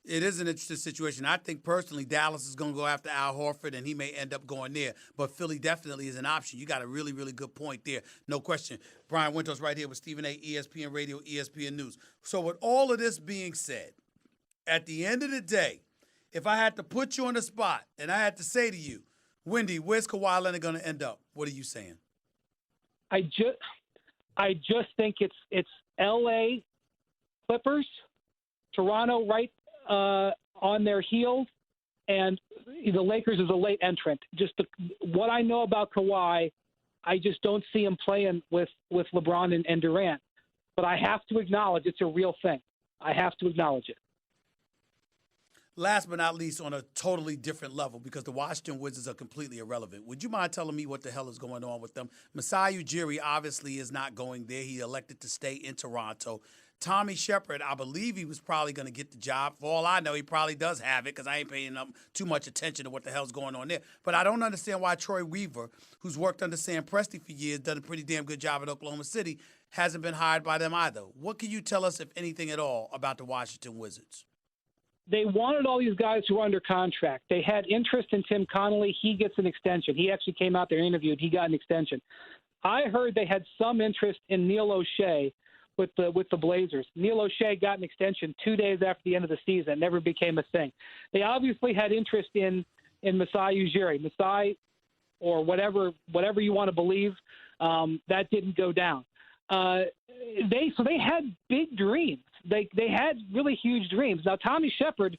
It is an interesting situation. I think personally Dallas is going to go after Al Horford, and he may end up going there. But Philly definitely is an option. You got a really, really good point there. No question. Brian Windhorst right here with Stephen A., ESPN Radio, ESPN News. So with all of this being said, at the end of the day, if I had to put you on the spot and I had to say to you, Wendy, where's Kawhi Leonard going to end up? What are you saying? I just think it's L.A. Clippers, Toronto right on their heels, and the Lakers is a late entrant. Just what I know about Kawhi, I just don't see him playing with LeBron and Durant. But I have to acknowledge it's a real thing. I have to acknowledge it. Last but not least, on a totally different level, because the Washington Wizards are completely irrelevant, would you mind telling me what the hell is going on with them? Masai Ujiri obviously is not going there. He elected to stay in Toronto. Tommy Shepard, I believe he was probably going to get the job. For all I know, he probably does have it because I ain't paying too much attention to what the hell's going on there. But I don't understand why Troy Weaver, who's worked under Sam Presti for years, done a pretty damn good job at Oklahoma City, hasn't been hired by them either. What can you tell us, if anything at all, about the Washington Wizards? They wanted all these guys who were under contract. They had interest in Tim Connolly. He gets an extension. He actually came out there and interviewed. He got an extension. I heard they had some interest in Neil O'Shea with the Blazers. Neil O'Shea got an extension 2 days after the end of the season. It never became a thing. They obviously had interest in Masai Ujiri. Masai, or whatever you want to believe, That didn't go down. They had big dreams. They had really huge dreams. Now, Tommy Shepard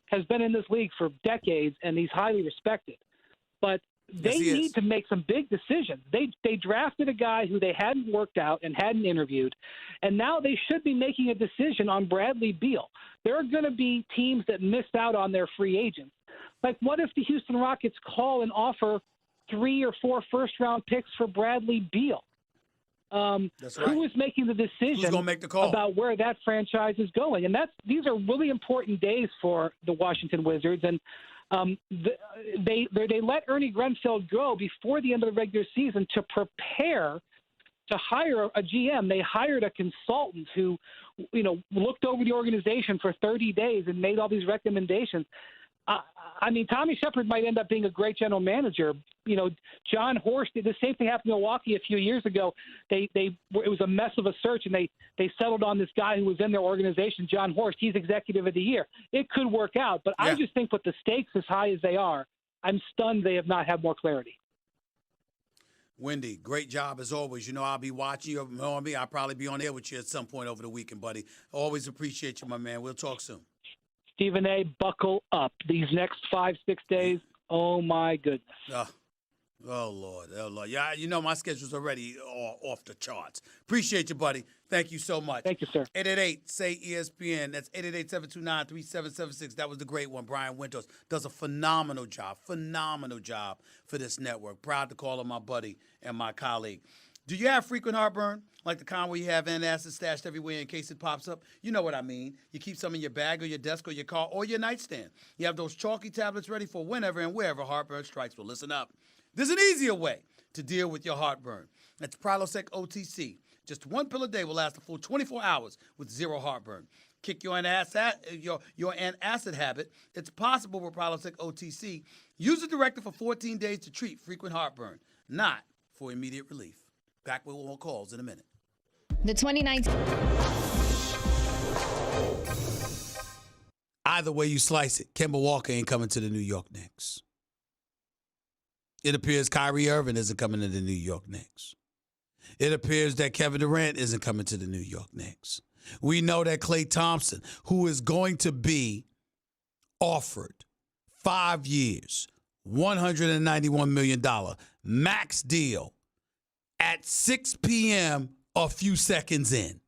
has been in this league for decades, and he's highly respected. But they need to make some big decisions. They drafted a guy who they hadn't worked out and hadn't interviewed, and now they should be making a decision on Bradley Beal. There are going to be teams that missed out on their free agents. Like, what if the Houston Rockets call and offer 3 or 4 first-round picks for Bradley Beal? That's right. Who is making the decision Who's gonna make the call about where that franchise is going? And these are really important days for the Washington Wizards. And they let Ernie Grenfell go before the end of the regular season to prepare to hire a GM. They hired a consultant who, looked over the organization for 30 days and made all these recommendations. Tommy Shepard might end up being a great general manager. John Horst, the same thing happened in Milwaukee a few years ago. It was a mess of a search, and they settled on this guy who was in their organization, John Horst. He's executive of the year. It could work out, but I just think with the stakes as high as they are, I'm stunned they have not had more clarity. Wendy, great job as always. I'll be watching you. I'll probably be on air with you at some point over the weekend, buddy. Always appreciate you, my man. We'll talk soon. Stephen A., buckle up. These next 5-6 days, oh, my goodness. Oh, Lord. Yeah, my schedule's already off the charts. Appreciate you, buddy. Thank you so much. Thank you, sir. 888-SAY-ESPN. That's 888-729-3776. That was the great one. Brian Windhorst does a phenomenal job for this network. Proud to call him my buddy and my colleague. Do you have frequent heartburn, like the kind where you have antacids stashed everywhere in case it pops up? You know what I mean. You keep some in your bag or your desk or your car or your nightstand. You have those chalky tablets ready for whenever and wherever heartburn strikes. Well, listen up. There's an easier way to deal with your heartburn. That's Prilosec OTC. Just one pill a day will last a full 24 hours with zero heartburn. Kick your antacid habit. It's possible with Prilosec OTC. Use it directed for 14 days to treat frequent heartburn, not for immediate relief. Back with more calls in a minute. The 2019. Either way you slice it, Kemba Walker ain't coming to the New York Knicks. It appears Kyrie Irving isn't coming to the New York Knicks. It appears that Kevin Durant isn't coming to the New York Knicks. We know that Klay Thompson, who is going to be offered 5 years, $191 million max deal at 6 p.m. a few seconds in.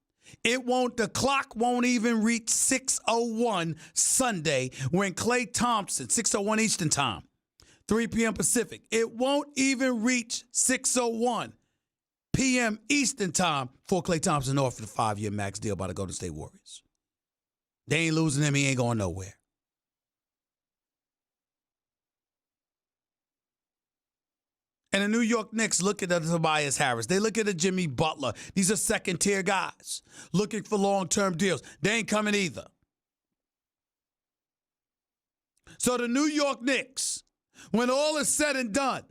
The clock won't even reach 6:01 Sunday when Klay Thompson, 6:01 Eastern Time, 3 p.m. Pacific. It won't even reach 6:01 p.m. Eastern Time before Klay Thompson offered a 5-year max deal by the Golden State Warriors. They ain't losing him. He ain't going nowhere. And the New York Knicks look at the Tobias Harris. They look at the Jimmy Butler. These are second-tier guys looking for long-term deals. They ain't coming either. So the New York Knicks, when all is said and done,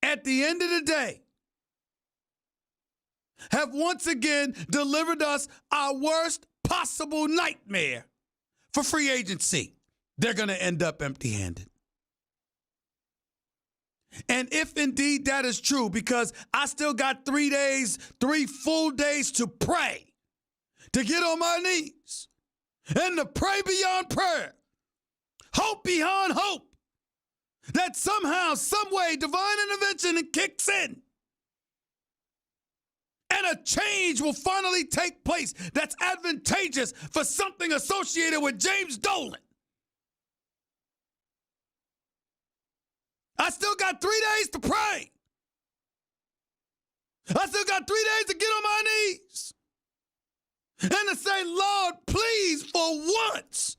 at the end of the day, have once again delivered us our worst possible nightmare for free agency. They're going to end up empty-handed. And if indeed that is true, because I still got 3 full days to pray, to get on my knees and to pray beyond prayer, hope beyond hope, that somehow, some way, divine intervention kicks in and a change will finally take place that's advantageous for something associated with James Dolan. I still got 3 days to pray. I still got 3 days to get on my knees and to say, Lord, please, for once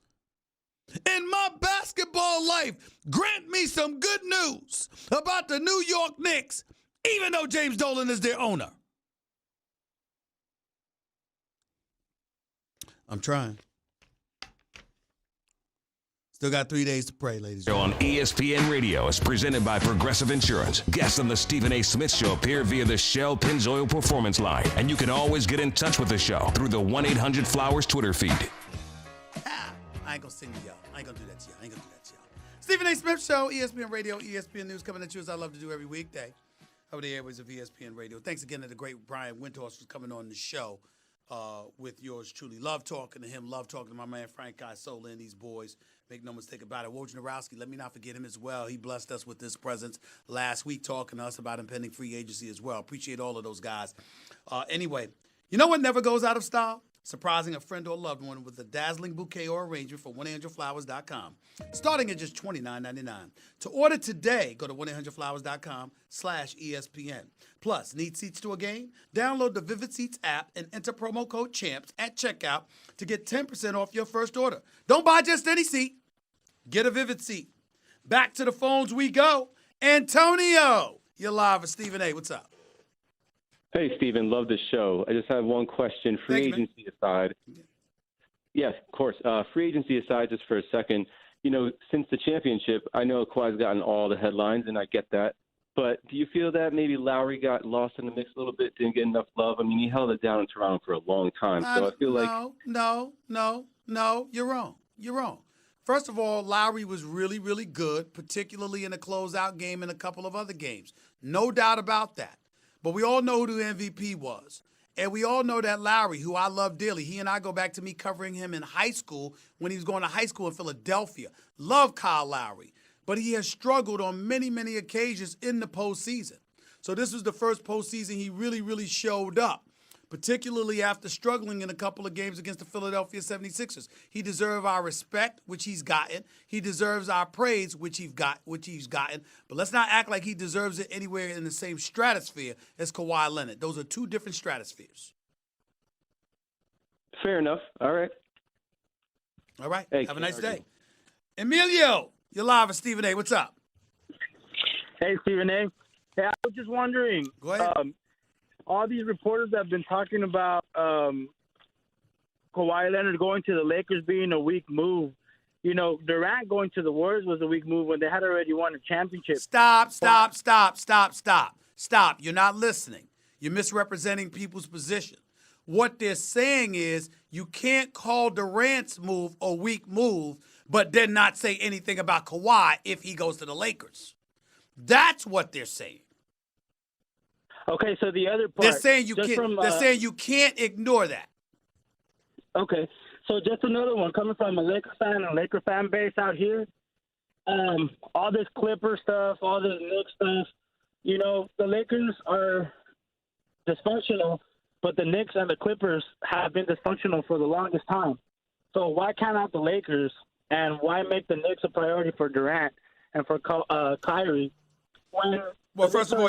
in my basketball life, grant me some good news about the New York Knicks, even though James Dolan is their owner. I'm trying. Still got 3 days to pray, ladies. On ESPN Radio is presented by Progressive Insurance. Guests on the Stephen A. Smith Show appear via the Shell Pennzoil Performance Line. And you can always get in touch with the show through the 1-800-Flowers Twitter feed. I ain't gonna sing to y'all. I ain't gonna do that to y'all. Stephen A. Smith Show, ESPN Radio, ESPN News, coming at you as I love to do every weekday over the airways of ESPN Radio. Thanks again to the great Brian Windhorst for coming on the show with yours truly. Love talking to him. Love talking to my man Frank Isola and these boys. Make no mistake about it. Wojnarowski, let me not forget him as well. He blessed us with this presence last week, talking to us about impending free agency as well. Appreciate all of those guys. Anyway, you know what never goes out of style? Surprising a friend or loved one with a dazzling bouquet or arrangement from 1-800-Flowers.com, starting at just $29.99. To order today, go to 1-800-Flowers.com/ESPN. Plus, need seats to a game? Download the Vivid Seats app and enter promo code CHAMPS at checkout to get 10% off your first order. Don't buy just any seat. Get a Vivid seat. Back to the phones we go. Antonio, you're live with Stephen A. What's up? Hey, Stephen, love the show. I just have one question. Free agency aside. Yes, of course. Free agency aside, just for a second, you know, since the championship, I know Kawhi's gotten all the headlines, and I get that. But do you feel that maybe Lowry got lost in the mix a little bit, didn't get enough love? I mean, he held it down in Toronto for a long time. So I feel like No, you're wrong. You're wrong. First of all, Lowry was really, really good, particularly in a closeout game and a couple of other games. No doubt about that. But we all know who the MVP was. And we all know that Lowry, who I love dearly, he and I go back to me covering him in high school when he was going to high school in Philadelphia. Love Kyle Lowry. But he has struggled on many, many occasions in the postseason. So this was the first postseason he really, really showed up, particularly after struggling in a couple of games against the Philadelphia 76ers. He deserves our respect, which he's gotten. He deserves our praise, which he's gotten. But let's not act like he deserves it anywhere in the same stratosphere as Kawhi Leonard. Those are two different stratospheres. fair enough. All right. All right. Hey, have a nice day. Emilio, you're live with Stephen A. What's up? Hey, Stephen A. Hey, I was just wondering. Go ahead. All these reporters have been talking about Kawhi Leonard going to the Lakers being a weak move. You know, Durant going to the Warriors was a weak move when they had already won a championship. Stop. You're not listening. You're misrepresenting people's position. What they're saying is you can't call Durant's move a weak move, but then not say anything about Kawhi if he goes to the Lakers. That's what they're saying. Okay, so the other part. They're saying you can't. They're saying you can't ignore that. Okay, so just another one coming from a Laker fan and Laker fan base out here. All this Clipper stuff, all this Knicks stuff. You know, the Lakers are dysfunctional, but the Knicks and the Clippers have been dysfunctional for the longest time. So why count out the Lakers, and why make the Knicks a priority for Durant and for Kyrie? Well, first of all,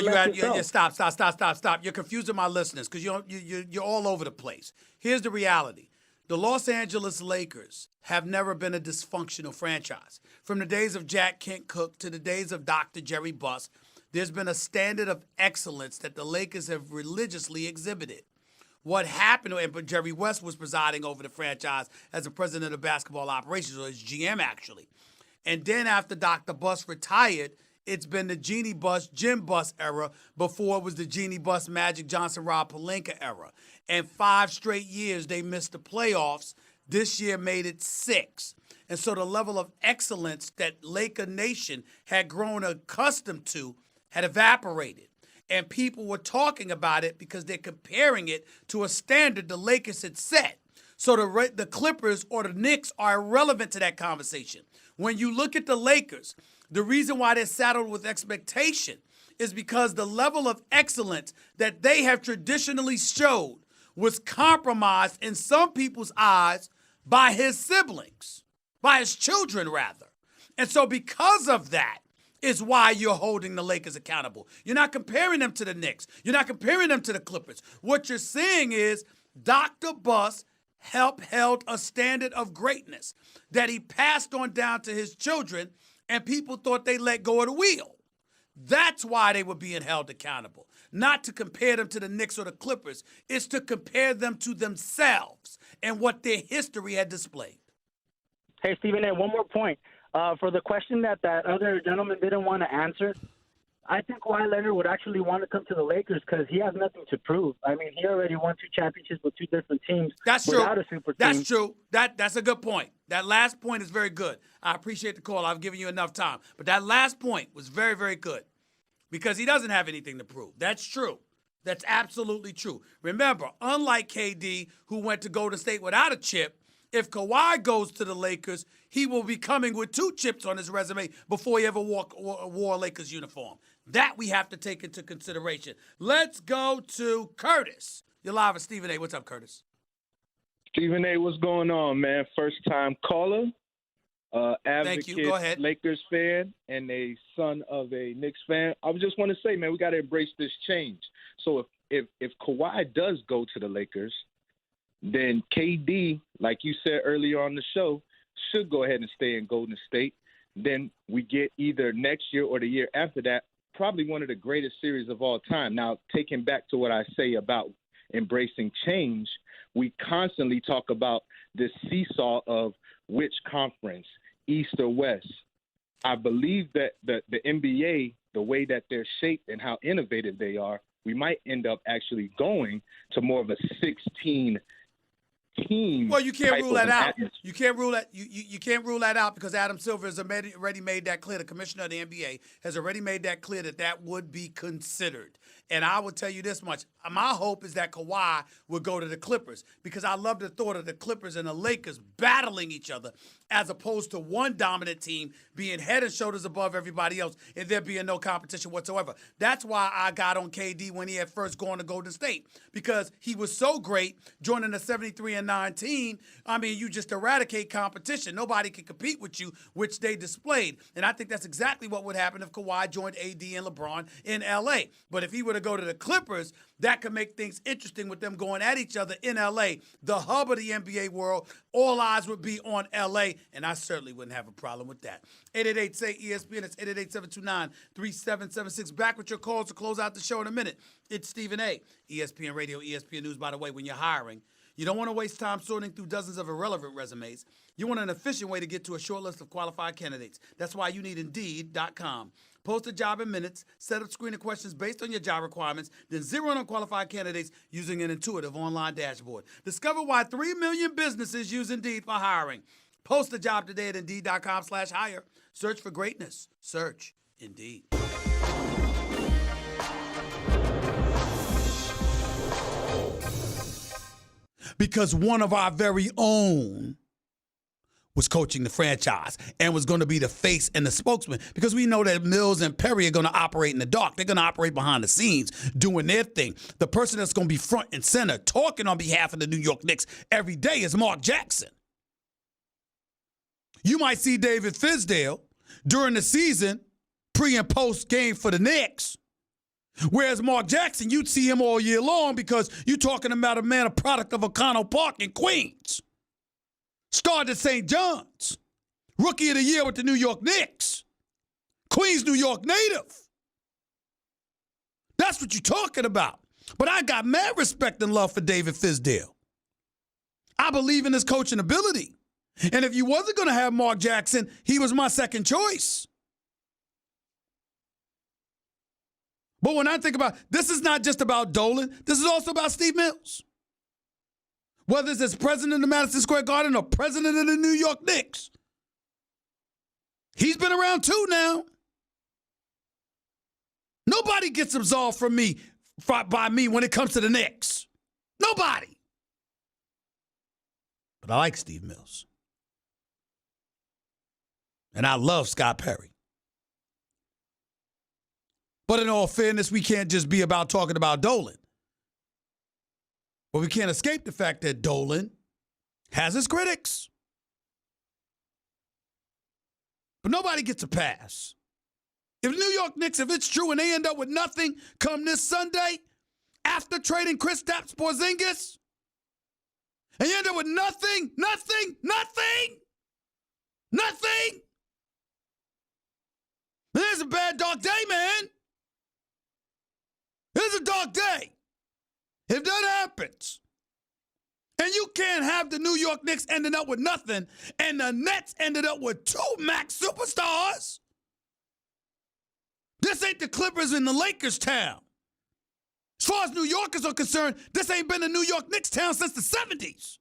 stop. You're confusing my listeners because you're all over the place. Here's the reality. The Los Angeles Lakers have never been a dysfunctional franchise. From the days of Jack Kent Cooke to the days of Dr. Jerry Buss, there's been a standard of excellence that the Lakers have religiously exhibited. What happened, and Jerry West was presiding over the franchise as the president of basketball operations, or as GM actually. And then after Dr. Buss retired, it's been the Jeannie Buss, Jim Buss era before it was the Jeannie Buss, Magic Johnson, Rob Pelinka era. And 5 straight years they missed the playoffs. This year made it 6. And so the level of excellence that Laker Nation had grown accustomed to had evaporated. And people were talking about it because they're comparing it to a standard the Lakers had set. So the Clippers or the Knicks are irrelevant to that conversation. When you look at the Lakers, the reason why they're saddled with expectation is because the level of excellence that they have traditionally showed was compromised in some people's eyes by his siblings, by his children rather. And so because of that is why you're holding the Lakers accountable. You're not comparing them to the Knicks. You're not comparing them to the Clippers. What you're saying is Dr. Buss held a standard of greatness that he passed on down to his children, and people thought they let go of the wheel. That's why they were being held accountable. Not to compare them to the Knicks or the Clippers. It's to compare them to themselves and what their history had displayed. Hey, Stephen A., one more point. For the question that other gentleman didn't want to answer, I think Kawhi Leonard would actually want to come to the Lakers because he has nothing to prove. I mean, he already won 2 championships with 2 different teams. That's true. Without a super team. That's true. That's a good point. That last point is very good. I appreciate the call. I've given you enough time. But that last point was very, very good because he doesn't have anything to prove. That's true. That's absolutely true. Remember, unlike KD, who went to Golden State without a chip, if Kawhi goes to the Lakers, he will be coming with 2 chips on his resume before he ever wore a Lakers uniform. That we have to take into consideration. Let's go to Curtis. You're live with Stephen A. What's up, Curtis? Stephen A., what's going on, man? First-time caller, advocate, Thank you. Go ahead. Lakers fan, and a son of a Knicks fan. I just want to say, man, we got to embrace this change. So if Kawhi does go to the Lakers, then KD, like you said earlier on the show, should go ahead and stay in Golden State. Then we get either next year or the year after that, probably one of the greatest series of all time. Now, taking back to what I say about embracing change, we constantly talk about this seesaw of which conference, East or West. I believe that the NBA, the way that they're shaped and how innovative they are, we might end up actually going to more of a 16 team. Well, you can't rule that out. You can't rule that. You can't rule that out because Adam Silver has already made that clear. The commissioner of the NBA has already made that clear that would be considered. And I will tell you this much: my hope is that Kawhi would go to the Clippers because I love the thought of the Clippers and the Lakers battling each other, as opposed to one dominant team being head and shoulders above everybody else and there being no competition whatsoever. That's why I got on KD when he had first gone to Golden State, because he was so great joining the 73-9 team. I mean, you just eradicate competition. Nobody can compete with you, which they displayed. And I think that's exactly what would happen if Kawhi joined AD and LeBron in L.A. But if he were to go to the Clippers, that could make things interesting with them going at each other in L.A., the hub of the NBA world. All eyes would be on L.A., and I certainly wouldn't have a problem with that. 888-SAY-ESPN. It's 888-729-3776. Back with your calls to close out the show in a minute. It's Stephen A. ESPN Radio, ESPN News. By the way, when you're hiring, you don't want to waste time sorting through dozens of irrelevant resumes. You want an efficient way to get to a short list of qualified candidates. That's why you need Indeed.com. Post a job in minutes, set up screening questions based on your job requirements, then zero in on qualified candidates using an intuitive online dashboard. Discover why 3 million businesses use Indeed for hiring. Post a job today at Indeed.com/hire. Search for greatness. Search Indeed. Because one of our very own was coaching the franchise and was going to be the face and the spokesman, because we know that Mills and Perry are going to operate in the dark. They're going to operate behind the scenes, doing their thing. The person that's going to be front and center talking on behalf of the New York Knicks every day is Mark Jackson. You might see David Fizdale during the season, pre and post game for the Knicks, whereas Mark Jackson, you'd see him all year long because you're talking about a man, a product of O'Connell Park in Queens. Started at St. John's. Rookie of the year with the New York Knicks. Queens, New York native. That's what you're talking about. But I got mad respect and love for David Fizdale. I believe in his coaching ability. And if you wasn't going to have Mark Jackson, he was my second choice. But when I think about, this is not just about Dolan. This is also about Steve Mills. Whether it's as president of Madison Square Garden or president of the New York Knicks. He's been around too now. Nobody gets absolved from me by me when it comes to the Knicks. Nobody. But I like Steve Mills. And I love Scott Perry. But in all fairness, we can't just be about talking about Dolan. But we can't escape the fact that Dolan has his critics. But nobody gets a pass. If New York Knicks, if it's true and they end up with nothing come this Sunday, after trading Kristaps Porzingis, and you end up with nothing, there's a bad dark day, man. There's a dark day. If that happens, and you can't have the New York Knicks ending up with nothing, and the Nets ended up with 2 max superstars, This ain't the Clippers and the Lakers town. As far as New Yorkers are concerned, this ain't been a New York Knicks town since the 70s.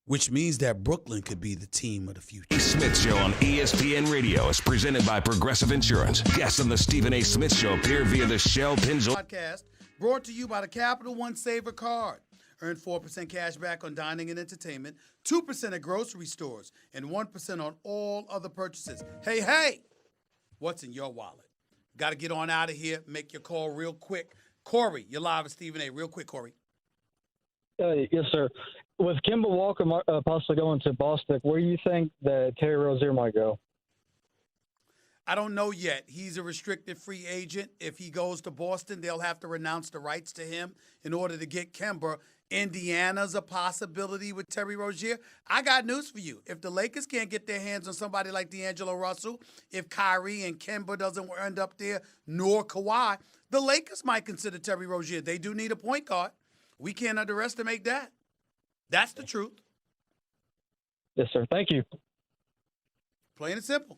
Which means that Brooklyn could be the team of the future. Smith Show on ESPN Radio is presented by Progressive Insurance. Guests on the Stephen A. Smith Show appear via the Shell Pennzoil Podcast brought to you by the Capital One Saver Card. Earn 4% cash back on dining and entertainment, 2% at grocery stores, and 1% on all other purchases. Hey, what's in your wallet? Got to get on out of here. Make your call real quick. Corey, you're live with Stephen A. Real quick, Corey. Yes, sir. With Kemba Walker possibly going to Boston, where do you think that Terry Rozier might go? I don't know yet. He's a restricted free agent. If he goes to Boston, they'll have to renounce the rights to him in order to get Kemba. Indiana's a possibility with Terry Rozier. I got news for you. If the Lakers can't get their hands on somebody like D'Angelo Russell, if Kyrie and Kemba doesn't end up there, nor Kawhi, the Lakers might consider Terry Rozier. They do need a point guard. We can't underestimate that. That's the truth. Yes, sir. Thank you. Plain and simple.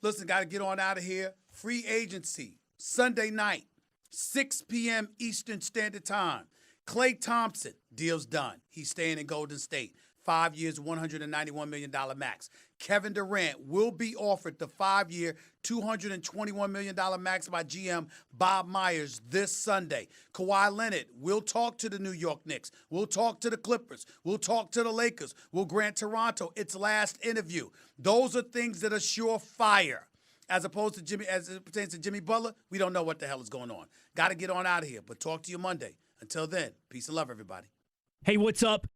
Listen, got to get on out of here. Free agency, Sunday night, 6 p.m. Eastern Standard Time. Klay Thompson, deal's done. He's staying in Golden State. 5 years, $191 million max. Kevin Durant will be offered the 5-year, $221 million max by GM Bob Myers this Sunday. Kawhi Leonard will talk to the New York Knicks. We'll talk to the Clippers. We'll talk to the Lakers. We'll grant Toronto its last interview. Those are things that are surefire. As opposed to Jimmy, as it pertains to Jimmy Butler, we don't know what the hell is going on. Got to get on out of here, but talk to you Monday. Until then, peace and love, everybody. Hey, what's up?